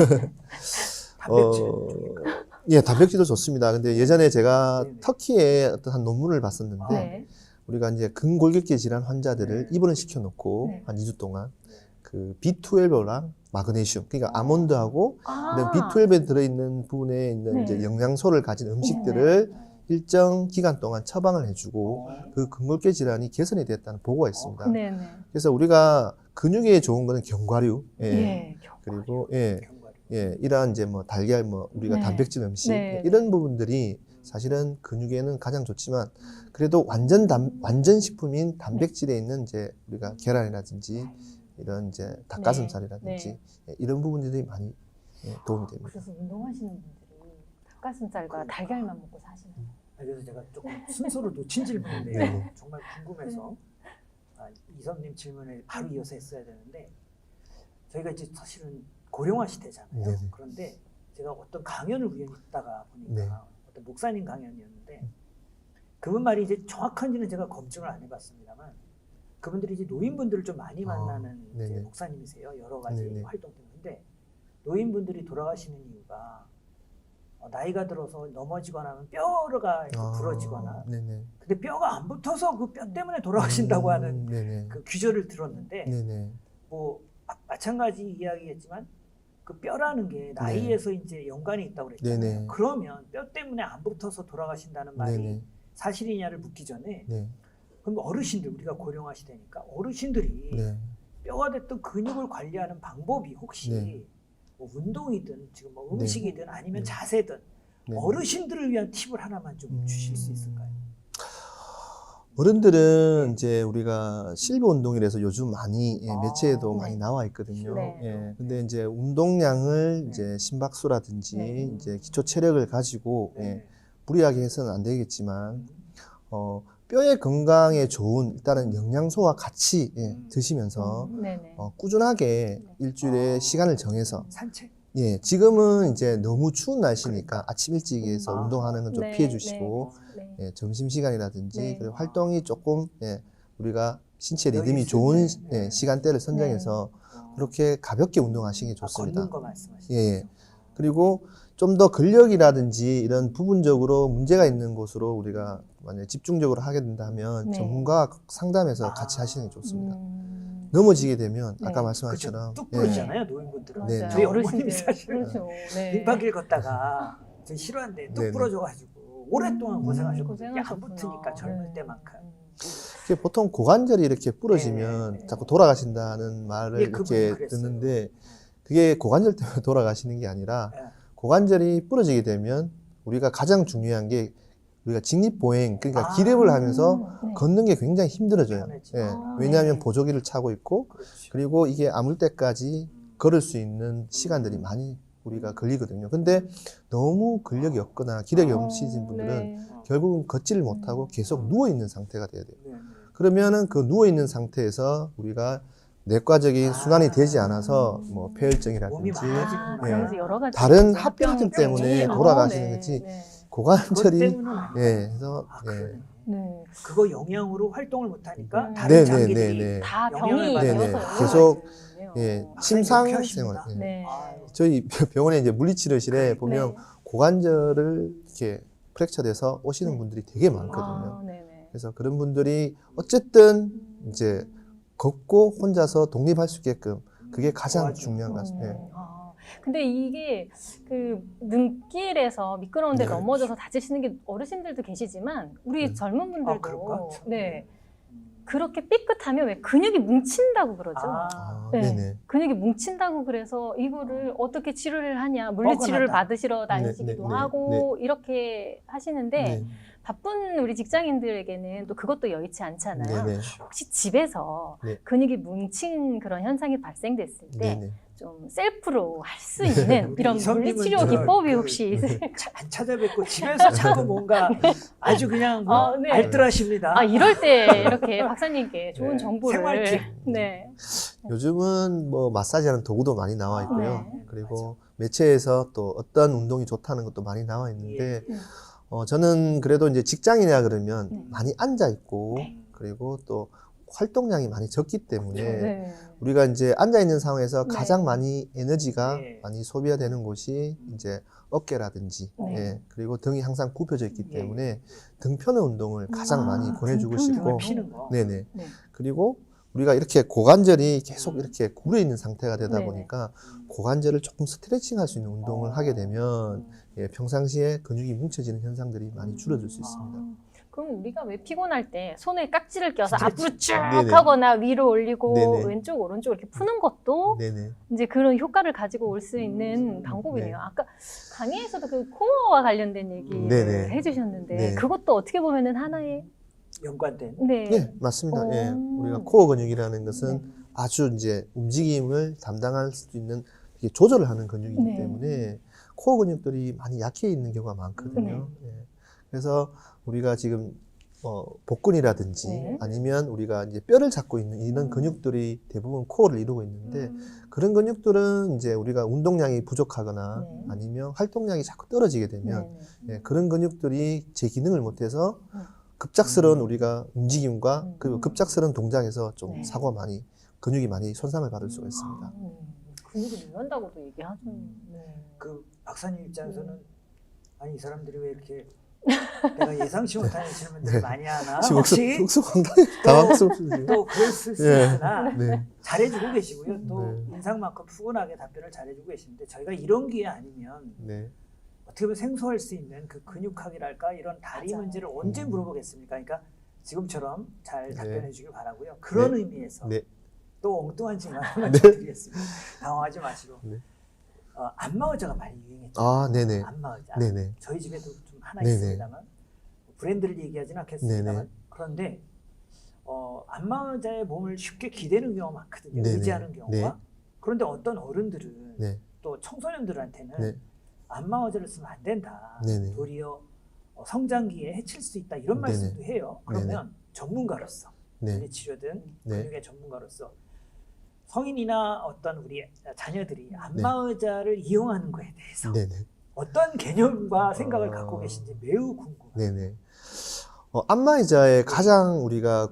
단백질 어, 쪽인가요? 예, 단백질도 좋습니다. 근데 예전에 제가 네네. 터키의 어떤 한 논문을 봤었는데 네. 우리가 이제 근골격계 질환 환자들을 네. 입원을 시켜놓고 네. 한 2주 동안 그 B12랑 마그네슘, 그러니까 아몬드하고 아, B12에 들어있는 부분에 있는 네. 이제 영양소를 가진 음식들을 일정 기간 동안 처방을 해주고 그 근골격 질환이 개선이 됐다는 보고가 있습니다. 네네. 그래서 우리가 근육에 좋은 거는 견과류, 예. 예. 그리고 예, 견과류. 예, 이러한 이제 뭐 달걀, 뭐 우리가 네. 단백질 음식 네. 이런 부분들이 사실은 근육에는 가장 좋지만 그래도 완전 식품인 단백질에 있는 이제 우리가 계란이라든지 이런 이제 닭가슴살이라든지 네. 예, 이런 부분들이 많이 예, 도움이 됩니다. 그래서 운동하시는 분들이 닭가슴살과 달걀만 먹고 사시는. 그래서 제가 조금 순서를 놓친 질문인데요. 네. 정말 궁금해서 이선님 질문에 바로 이어서 했어야 되는데 저희가 이제 사실은 고령화 시대잖아요. 네네. 그런데 제가 어떤 강연을 우연히 듣다가 보니까 네. 어떤 목사님 강연이었는데 그분 말이 이제 정확한지는 제가 검증을 안 해봤습니다만 그분들이 이제 노인분들을 좀 많이 만나는 이제 네네. 목사님이세요. 여러 가지 네네. 활동 때문에. 근데 노인분들이 돌아가시는 이유가 나이가 들어서 넘어지거나 하면 뼈가 이렇게 부러지거나 네네. 근데 뼈가 안 붙어서 그 뼈 때문에 돌아가신다고 하는 네네. 그 규절을 들었는데 네네. 뭐 마찬가지 이야기겠지만 그 뼈라는 게 나이에서 이제 연관이 있다고 그랬잖아요. 네네. 그러면 뼈 때문에 안 붙어서 돌아가신다는 말이 네네. 사실이냐를 묻기 전에 네. 그럼 어르신들 우리가 고령화 시대니까 어르신들이 네. 뼈가 됐던 근육을 관리하는 방법이 혹시 네. 뭐 운동이든 지금 뭐 네. 음식이든 아니면 네. 자세든 네. 어르신들을 위한 팁을 하나만 좀 주실 수 있을까요? 어른들은 이제 우리가 실버 운동이라서 요즘 많이 매체에도 네. 많이 나와 있거든요. 네. 예. 근데 이제 운동량을 네. 이제 심박수라든지 네. 이제 기초 체력을 가지고 네. 무리하게 해서는 안 되겠지만 뼈의 건강에 좋은 일단은 영양소와 같이 드시면서 네네. 꾸준하게 일주일에 시간을 정해서 산책. 지금은 이제 너무 추운 날씨니까 아침 일찍 해서 아. 운동하는 건 좀 네, 피해 주시고 네. 점심시간이라든지 네. 그리고 활동이 조금 우리가 신체 여유 리듬이 있을 좋은 때. 시간대를 선정해서 그렇게 가볍게 운동하시는 게 좋습니다. 걷는 거 말씀하시죠. 예. 그리고 좀 더 근력이라든지 이런 부분적으로 문제가 있는 곳으로 우리가 만약에 집중적으로 하게 된다면 네. 전문가와 상담해서 아. 같이 하시는 게 좋습니다. 음. 넘어지게 되면 네. 아까 그렇죠. 말씀하셨처럼 뚝 부러지잖아요, 노인분들은. 네. 맞아요. 저희 어르신들 어머님 사실 그렇죠. 네. 림파길 걷다가 저 싫어한데 뚝 네네. 부러져가지고 오랫동안 고생하셨거든요. 이게 안 고생하셨구나. 붙으니까 젊을 네. 때만큼. 이게 보통 고관절이 이렇게 부러지면 네. 자꾸 돌아가신다는 말을 예, 그분이 이렇게 그랬어요. 듣는데 그게 고관절 때문에 돌아가시는 게 아니라 네. 고관절이 부러지게 되면 우리가 가장 중요한 게 우리가 직립보행 그러니까 아. 기립을 하면서 네. 걷는 게 굉장히 힘들어져요. 편해지죠. 예. 아, 왜냐하면 네. 보조기를 차고 있고 그렇죠. 그리고 이게 아물 때까지 걸을 수 있는 시간들이 많이 우리가 걸리거든요. 근데 너무 근력이 없거나 기력이 없으신 분들은 네. 결국은 걷지를 못하고 계속 누워 있는 상태가 돼야 돼요. 네, 네. 그러면은 그 누워 있는 상태에서 우리가 내과적인 순환이 되지 않아서 뭐 몸이 폐혈증이라든지 많아지는 그래서 여러 가지 다른 합병 합병증 때문에 때문에. 돌아가시는 네. 거지 네. 그것 고관절이 때문은 아니에요. 그래서 아, 그러네. 네. 그거 영향으로 활동을 못하니까 네, 다른 네, 장기들이 네, 네. 다 영향을 병이 받아서 네네. 되어서 계속, 네. 침상 유쾌하십니다. 생활. 네. 아유. 저희 병원에 이제 물리치료실에 보면 네. 고관절을 이렇게 프랙처돼서 오시는 네. 분들이 되게 많거든요. 아, 네네. 그래서 그런 분들이 어쨌든 이제 걷고 혼자서 독립할 수 있게끔 그게 가장 도와주는 중요한 것 같습니다. 근데 이게 그 눈길에서 미끄러운 데 네. 넘어져서 다치시는 게 어르신들도 계시지만 우리 네. 젊은 분들도 아, 그런가? 네. 그렇게 삐끗하면 왜 근육이 뭉친다고 그러죠. 아, 네. 네네. 근육이 뭉친다고 그래서 이거를 어떻게 치료를 하냐 물리치료를 뻐근하다. 받으시러 다니시기도 네, 하고 이렇게 하시는데 네. 바쁜 우리 직장인들에게는 또 그것도 여의치 않잖아요. 네네. 혹시 집에서 네. 근육이 뭉친 그런 현상이 발생됐을 때 네네. 좀 셀프로 할 수 있는 우리 이런 이선님은 물리치료 저 기법이 그 혹시 있을까요? 안 찾아뵙고 집에서 자꾸 뭔가 아주 그냥 뭐 네. 알뜰하십니다. 아 이럴 때 이렇게 박사님께 좋은 네. 정보를 생활팁. 네. 요즘은 뭐 마사지하는 도구도 많이 나와 있고요. 네. 그리고 매체에서 또 어떤 운동이 좋다는 것도 많이 나와 있는데 예. 저는 그래도 이제 직장이냐 그러면 네. 많이 앉아 있고 네. 그리고 또 활동량이 많이 적기 때문에 네. 우리가 이제 앉아 있는 상황에서 네. 가장 많이 에너지가 네. 많이 소비가 되는 곳이 이제 어깨라든지 네. 그리고 등이 항상 굽혀져 있기 예. 때문에 등 펴는 운동을 가장 많이 권해주고 등 펴는 싶고 등을 피는 거. 네네. 네. 그리고 우리가 이렇게 고관절이 계속 이렇게 굽어 있는 상태가 되다 네네. 보니까 고관절을 조금 스트레칭할 수 있는 운동을 하게 되면 평상시에 근육이 뭉쳐지는 현상들이 많이 줄어들 수 있습니다. 그럼 우리가 왜 피곤할 때 손에 깍지를 껴서 진짜 앞으로 쭉 네네. 하거나 위로 올리고 네네. 왼쪽 오른쪽 이렇게 푸는 것도 네네. 이제 그런 효과를 가지고 올 수 있는 방법이네요. 네. 아까 강의에서도 그 코어와 관련된 얘기를 네네. 해주셨는데 네. 그것도 어떻게 보면은 하나의 연관된. 네. 네, 맞습니다. 예. 오. 우리가 코어 근육이라는 것은 네. 아주 이제 움직임을 담당할 수 있는 이게 조절을 하는 근육이기 네. 때문에 코어 근육들이 많이 약해 있는 경우가 많거든요. 예. 그래서 우리가 지금 복근이라든지 네. 아니면 우리가 이제 뼈를 잡고 있는 이런 근육들이 대부분 코어를 이루고 있는데 그런 근육들은 이제 우리가 운동량이 부족하거나 네. 아니면 활동량이 자꾸 떨어지게 되면 그런 근육들이 제 기능을 못해서 급작스러운 우리가 움직임과 그리고 급작스러운 동작에서 좀 네. 근육이 많이 손상을 받을 수가 있습니다. 근육이 늘는다고도 얘기하죠. 그 박사님 입장에서는 아니 이 사람들이 왜 이렇게 내가 예상치 못하는 질문들을 네. 많이 하나 지금 혹시 혹시 당황스럽습니다. 또 그랬을 수 예. 있으나 네. 잘해주고 계시고요. 또 네. 인상만큼 푸근하게 답변을 잘해주고 계시는데 저희가 이런 기회 아니면 네. 어떻게 보면 생소할 수 있는 그 근육학이랄까 이런 다리 맞아요. 문제를 언제 물어보겠습니까? 그러니까 지금처럼 잘 네. 답변해 주길 바라고요. 그런 네. 의미에서 네. 또 엉뚱한 질문 하나 네. 드리겠습니다. 당황하지 마시고. 네. 안마의자가 많이 유행했죠. 아, 네네. 안마의자. 네네. 저희 집에도 좀 하나 네네. 있습니다만 브랜드를 얘기하지는 않겠습니다만 네네. 그런데 안마의자에 몸을 쉽게 기대는 경우가 많거든요. 네네. 의지하는 경우가. 네. 그런데 어떤 어른들은 네. 또 청소년들한테는 네. 안마의자를 쓰면 안 된다. 네네. 도리어 성장기에 해칠 수 있다. 이런 네네. 말씀도 해요. 그러면 전문가로서 네. 물리치료든 네. 근육의 전문가로서 성인이나 어떤 우리 자녀들이 네. 안마의자를 이용하는 거에 대해서 네네. 어떤 개념과 생각을 갖고 계신지 매우 궁금합니다. 네네. 안마의자의 가장 우리가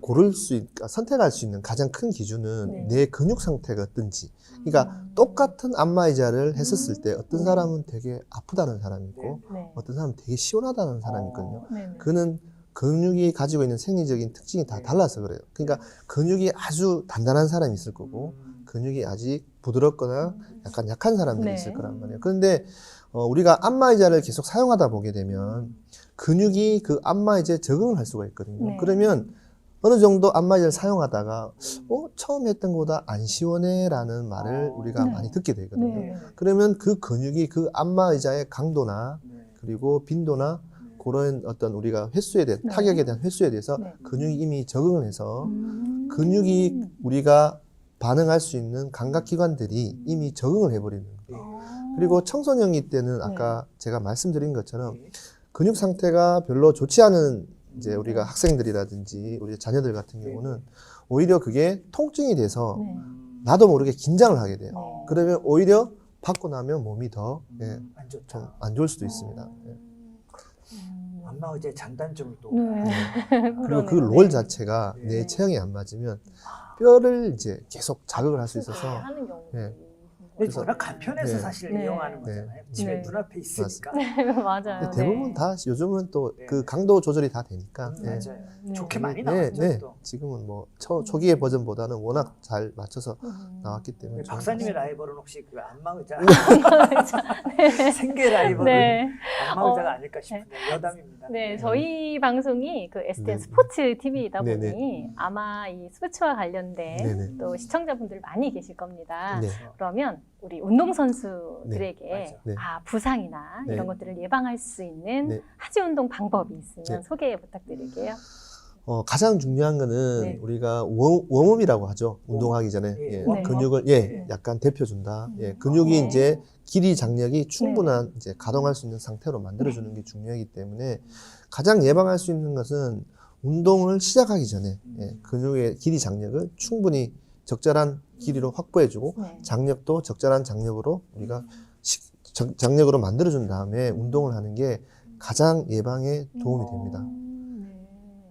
선택할 수 있는 가장 큰 기준은 네. 내 근육 상태가 어떤지. 그러니까 똑같은 안마의자를 했었을 때 어떤 사람은 되게 아프다는 사람이 있고 네. 어떤 사람은 되게 시원하다는 사람이 있거든요. 네. 그는 근육이 가지고 있는 생리적인 특징이 다 달라서 그래요. 그러니까 근육이 아주 단단한 사람이 있을 거고 근육이 아직 부드럽거나 약간 약한 사람들이 네. 있을 거란 말이에요. 그런데 우리가 안마의자를 계속 사용하다 보게 되면 근육이 그 안마의자에 적응을 할 수가 있거든요. 네. 그러면 어느 정도 안마의자를 사용하다가 처음 했던 것보다 안 시원해 라는 말을 우리가 네. 많이 듣게 되거든요. 네. 그러면 그 근육이 그 안마의자의 강도나 그리고 빈도나 그런 어떤 우리가 횟수에 대해 네. 타격에 대한 횟수에 대해서 네. 근육이 이미 적응을 해서 근육이 우리가 반응할 수 있는 감각기관들이 이미 적응을 해버리는 거예요. 그리고 청소년기 때는 아까 제가 말씀드린 것처럼 근육 상태가 별로 좋지 않은 이제 우리가 학생들이라든지 우리 자녀들 같은 경우는 오히려 그게 통증이 돼서 네. 나도 모르게 긴장을 하게 돼요. 네. 그러면 오히려 받고 나면 몸이 더 안 좋다. 좀 안 좋을 수도 있습니다. 안마의자의 장단점을 또 네. 그리고 그 그러네요. 롤 네. 자체가 네. 내 체형에 안 맞으면 뼈를 이제 계속 자극을 할 수 있어서 하는 경우. 네. 근데 그래서- 워낙 간편해서 네. 사실 네. 이용하는 네. 거잖아요. 집에 네. 눈앞에 있으니까. 맞아요. 근데 대부분 네. 다 요즘은 또 그 네. 강도 조절이 다 되니까 네. 맞아요. 네. 좋게 많이 네, 나왔죠. 네. 또. 지금은 뭐 초기의 버전보다는 워낙 잘 맞춰서 나왔기 때문에 우리 박사님의 라이벌은 혹시 그 안마의자 네. 생계 라이벌은 네. 안마의자가 아닐까 싶은데 여담입니다. 네, 저희 방송이 그 STN 네. 스포츠 TV이다 보니 네네. 아마 이 스포츠와 관련된 네네. 또 시청자분들 많이 계실 겁니다. 네. 그러면 우리 운동선수들에게 네, 네. 부상이나 네. 이런 것들을 예방할 수 있는 네. 하지 운동 방법이 있으면 네. 소개 부탁드릴게요. 가장 중요한 거는 네. 우리가 웜업이라고 하죠. 운동하기 전에 예, 예, 웜업? 근육을 네. 약간 데펴준다. 예, 근육이 네. 이제 길이 장력이 충분한 이제 가동할 수 있는 상태로 만들어주는 게 중요하기 때문에 가장 예방할 수 있는 것은 운동을 시작하기 전에 근육의 길이 장력을 충분히 적절한 길이로 확보해주고 네. 장력도 적절한 장력으로 우리가 장력으로 만들어준 다음에 운동을 하는 게 가장 예방에 도움이 됩니다. 네.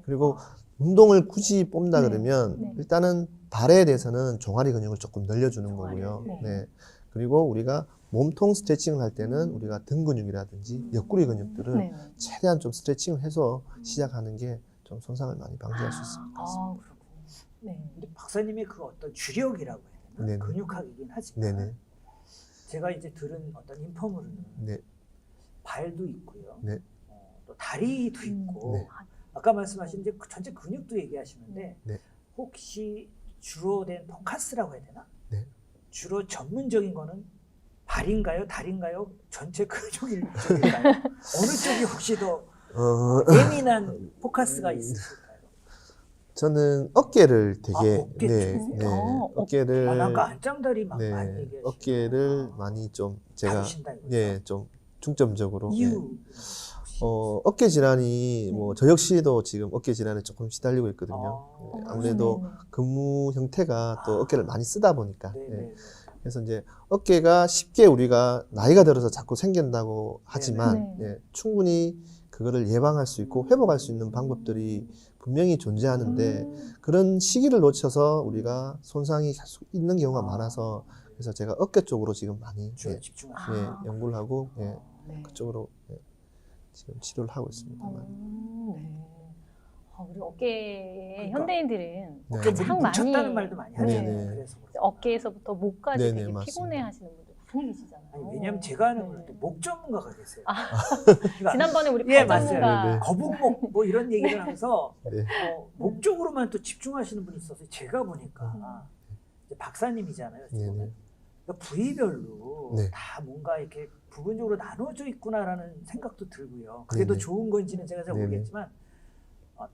그리고 운동을 굳이 뽑는다 네. 그러면 네. 일단은 발에 대해서는 종아리 근육을 조금 늘려주는 종아리. 거고요. 네. 네. 그리고 우리가 몸통 스트레칭을 할 때는 우리가 등 근육이라든지 옆구리 근육들을 네. 최대한 좀 스트레칭을 해서 시작하는 게 좀 손상을 많이 방지할 수 있습니다. 그렇군요. 네. 근데 박사님의 그 어떤 주력이라고 해야 되나? 네네. 근육학이긴 하지만 네네. 제가 이제 들은 어떤 인포물은 네. 발도 있고요. 네. 또 다리도 있고 네. 아까 말씀하신 이제 전체 근육도 얘기하시는데 네. 혹시 주로 된 포커스라고 해야 되나? 네. 주로 전문적인 거는 발인가요? 다리인가요? 전체 근육일까요? 어느 쪽이 혹시 더 예민한 포커스가 있으실까요? 저는 어깨를 되게 어깨 네, 쪽? 네. 어, 어깨를 아까 안짱다리 막 많이 네, 얘기하시고 어깨를 많이 좀 제가 다루신다 이거죠? 예, 좀 중점적으로 예. 이유 어깨 질환이 뭐 저 역시도 지금 어깨 질환에 조금 시달리고 있거든요. 아. 예, 아무래도 근무 형태가 또 어깨를 많이 쓰다 보니까 네네. 예. 그래서 이제 어깨가 쉽게 우리가 나이가 들어서 자꾸 생긴다고 하지만 네. 예, 충분히 그거를 예방할 수 있고 회복할 수 있는 방법들이 분명히 존재하는데 그런 시기를 놓쳐서 우리가 손상이 계속 있는 경우가 많아서 그래서 제가 어깨 쪽으로 지금 많이 주로 예, 집중하시는 예, 연구를 하고 예, 네. 그쪽으로 예, 지금 치료를 하고 있습니다. 네. 우리 어깨의 그러니까. 현대인들은 네. 어깨 가장 물이 뭉쳤다는 많이 말도 많이 네. 하잖아요. 네네. 그래서 그렇죠. 어깨에서부터 목까지 네네, 되게 맞습니다. 피곤해하시는 분들 많이 계시잖아요. 아니, 왜냐하면 제가 아는 건 또 목 전문가가 계세요. 그러니까 지난번에 우리 예, 전문가 맞아요. 네. 거북목 뭐 이런 얘기를 하면서 네. 목 쪽으로만 또 집중하시는 분이 있어서 제가 보니까 이제 박사님이잖아요. 어찌 보면. 네네. 그러니까 부위별로 네. 다 뭔가 이렇게 부분적으로 나눠져 있구나라는 생각도 들고요. 그게 더 네네. 좋은 건지는 제가 잘 네네. 모르겠지만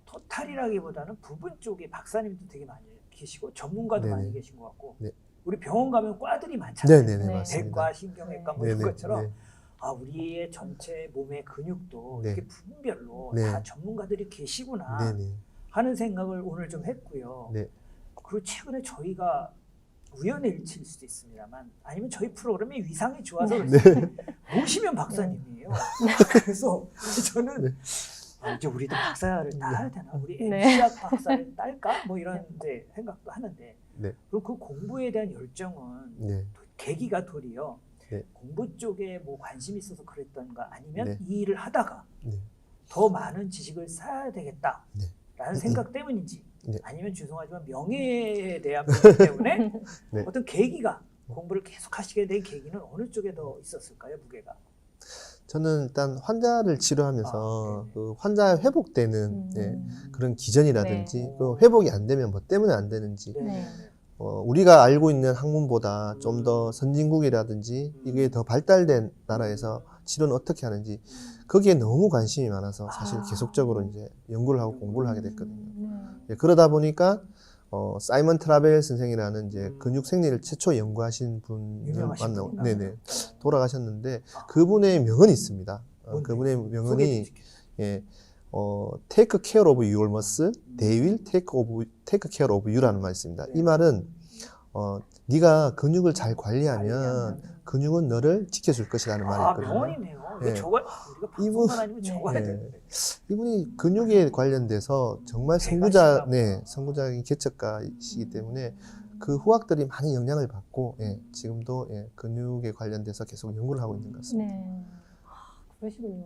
토탈이라기보다는 부분 쪽에 박사님도 되게 많이 계시고 전문가도 네네. 많이 계신 것 같고 네. 우리 병원 가면 과들이 많잖아요. 네네네, 네. 맞습니다. 대과, 신경외과 뭐 이런 네네. 것처럼 네. 우리의 전체 몸의 근육도 네. 이렇게 부분별로 네. 다 전문가들이 계시구나 네네. 하는 생각을 오늘 좀 했고요. 네. 그리고 최근에 저희가 우연의 일치일 수도 있습니다만 아니면 저희 프로그램이 위상이 좋아서 그럴 수도 있어요. 모시면 박사님이에요. 그래서 저는 네. 이제 우리도 박사를 따야 되나? 우리 네. MC학 박사를 딸까? 뭐 이런 이제 생각도 하는데 네. 그럼 그 공부에 대한 열정은 네. 계기가 도리어 네. 공부 쪽에 뭐 관심이 있어서 그랬던가 아니면 네. 이 일을 하다가 네. 더 많은 지식을 쌓아야 되겠다라는 네. 생각 때문인지 네. 아니면 죄송하지만 명예에 대한 부분 때문에 네. 어떤 계기가 공부를 계속 하시게 된 계기는 어느 쪽에 더 있었을까요? 무게가? 저는 일단 환자를 치료하면서 네네. 그 환자 회복되는 예, 그런 기전이라든지 네. 그 회복이 안 되면 뭐 때문에 안 되는지 네. 우리가 알고 있는 학문보다 좀 더 선진국이라든지 이게 더 발달된 나라에서 치료는 어떻게 하는지 거기에 너무 관심이 많아서 사실 계속적으로 이제 연구를 하고 공부를 하게 됐거든요. 예, 그러다 보니까 사이먼 트라벨 선생이라는 이제 근육 생리를 최초 연구하신 분을 유명하신 만나고, 분인가? 네네, 돌아가셨는데 그분의 명언이 있습니다. 뭔데요? 그분의 소개해 명언이 주시겠어요? 예, take care of your muscle, they will take care of you라는 말이 있습니다. 이 말은 네가 근육을 잘 관리하면 근육은 너를 지켜줄 것이라는 말이 있거든요. 명언이네요. 이거 네. 우리가 방송만 아니면 적어야 네. 되는데. 이분이 근육에 관련돼서 정말 대가시다. 선구자인 개척가이시기 때문에 그 후학들이 많은 영향을 받고 지금도 근육에 관련돼서 계속 연구를 하고 있는 것 같습니다. 네. 그러시군요.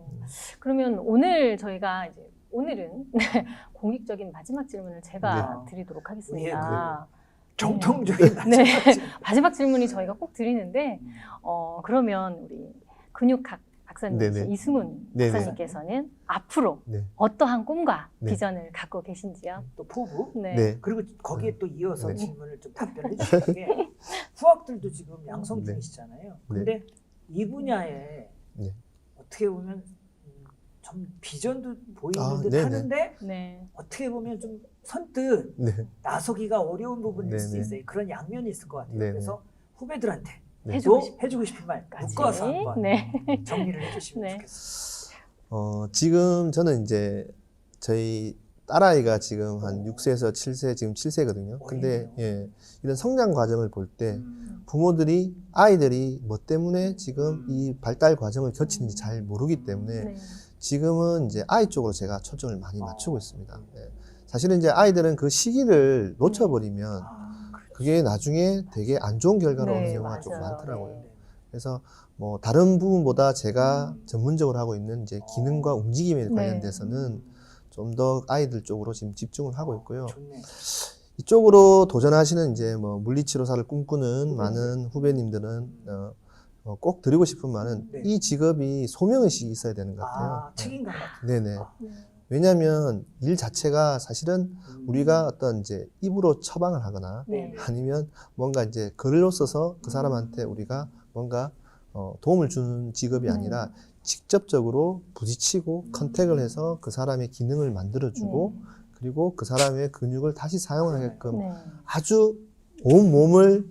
그러면 오늘 저희가 이제 오늘은 공익적인 마지막 질문을 제가 드리도록 하겠습니다. 정통적인 네. 마지막 질문이 저희가 꼭 드리는데 그러면 우리 근육학 박사님 네네. 이승훈 네네. 박사님께서는 앞으로 네. 어떠한 꿈과 네. 비전을 갖고 계신지요? 또 포부. 네. 네. 그리고 거기에 또 이어서 네. 질문을 좀 답변해 주시는 게 후학들도 지금 양성 네. 중이시잖아요. 근데 이 분야에 네. 어떻게 보면 좀 비전도 보이는 듯 네네. 하는데 네. 어떻게 보면 좀 선뜻 네. 나서기가 어려운 부분일 수도 네네. 있어요. 그런 양면이 있을 것 같아요. 네네. 그래서 후배들한테 네. 해주고 싶은 말까지 묶어서 네. 한번 네. 정리를 해주시면 네. 좋겠습니다. 지금 저는 이제 저희 딸아이가 지금 한 6세에서 7세, 지금 7세거든요. 근데 이런 성장 과정을 볼 때 부모들이 아이들이 뭐 때문에 지금 이 발달 과정을 거치는지 잘 모르기 때문에 네. 지금은 이제 아이 쪽으로 제가 초점을 많이 맞추고 있습니다. 사실은 이제 아이들은 그 시기를 놓쳐버리면 그게 나중에 되게 안 좋은 결과로 오는 네, 경우가 좀 맞아요. 많더라고요. 네. 그래서 뭐 다른 부분보다 제가 전문적으로 하고 있는 이제 기능과 움직임에 네. 관련돼서는 좀 더 아이들 쪽으로 지금 집중을 하고 있고요. 좋네. 이쪽으로 도전하시는 이제 뭐 물리치료사를 꿈꾸는 많은 후배님들은 꼭 드리고 싶은 말은 네. 이 직업이 소명의식이 있어야 되는 것 같아요. 책임감 같은. 네네. 네. 왜냐하면 일 자체가 사실은 우리가 어떤 이제 입으로 처방을 하거나 네. 아니면 뭔가 이제 글로 써서 그 사람한테 우리가 뭔가 도움을 주는 직업이 아니라 직접적으로 부딪히고 컨택을 해서 그 사람의 기능을 만들어주고 그리고 그 사람의 근육을 다시 사용하게끔 네. 아주 온 몸을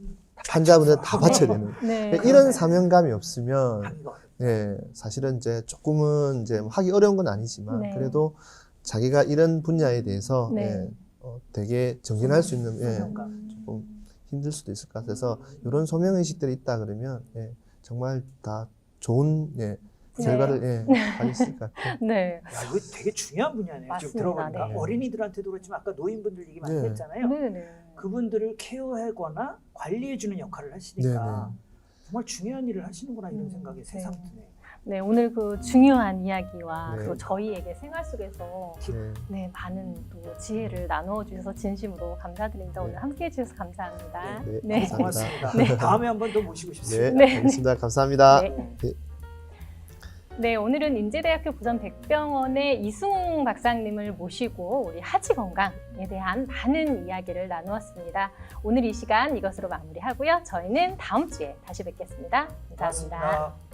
환자분한테 다 바쳐야 되는 네. 이런 사명감이 없으면 하기가 어렵다. 사실은 이제 조금은 이제 하기 어려운 건 아니지만 네. 그래도 자기가 이런 분야에 대해서 네. 되게 정진할 수 있는 소명감. 조금 힘들 수도 있을 것 같아서 이런 소명의식들이 있다 그러면 정말 다 좋은 결과를 가질 수 있을 것 같아요. 네. 야, 이거 되게 중요한 분야네요. 맞습니다. 지금 들어보니까 네. 어린이들한테도 그렇지만 아까 노인분들 얘기 많이 네. 했잖아요. 네. 네. 그분들을 케어하거나 관리해주는 역할을 하시니까 정말 중요한 일을 하시는구나 이런 생각이 새삼 드네요. 네, 오늘 그 중요한 이야기와 네. 또 저희에게 생활 속에서 네. 네, 많은 또 지혜를 나누어 주셔서 진심으로 감사드립니다. 오늘 네. 함께 해주셔서 감사합니다. 네, 네. 감사합니다. 고맙습니다. 다음에 한 번 더 모시고 네, 싶습니다. 네. 알겠습니다. 감사합니다. 네. 네. 네, 오늘은 인제대학교 부산백병원의 이승웅 박사님을 모시고 우리 하지 건강에 대한 많은 이야기를 나누었습니다. 오늘 이 시간 이것으로 마무리하고요. 저희는 다음 주에 다시 뵙겠습니다. 감사합니다. 고맙습니다.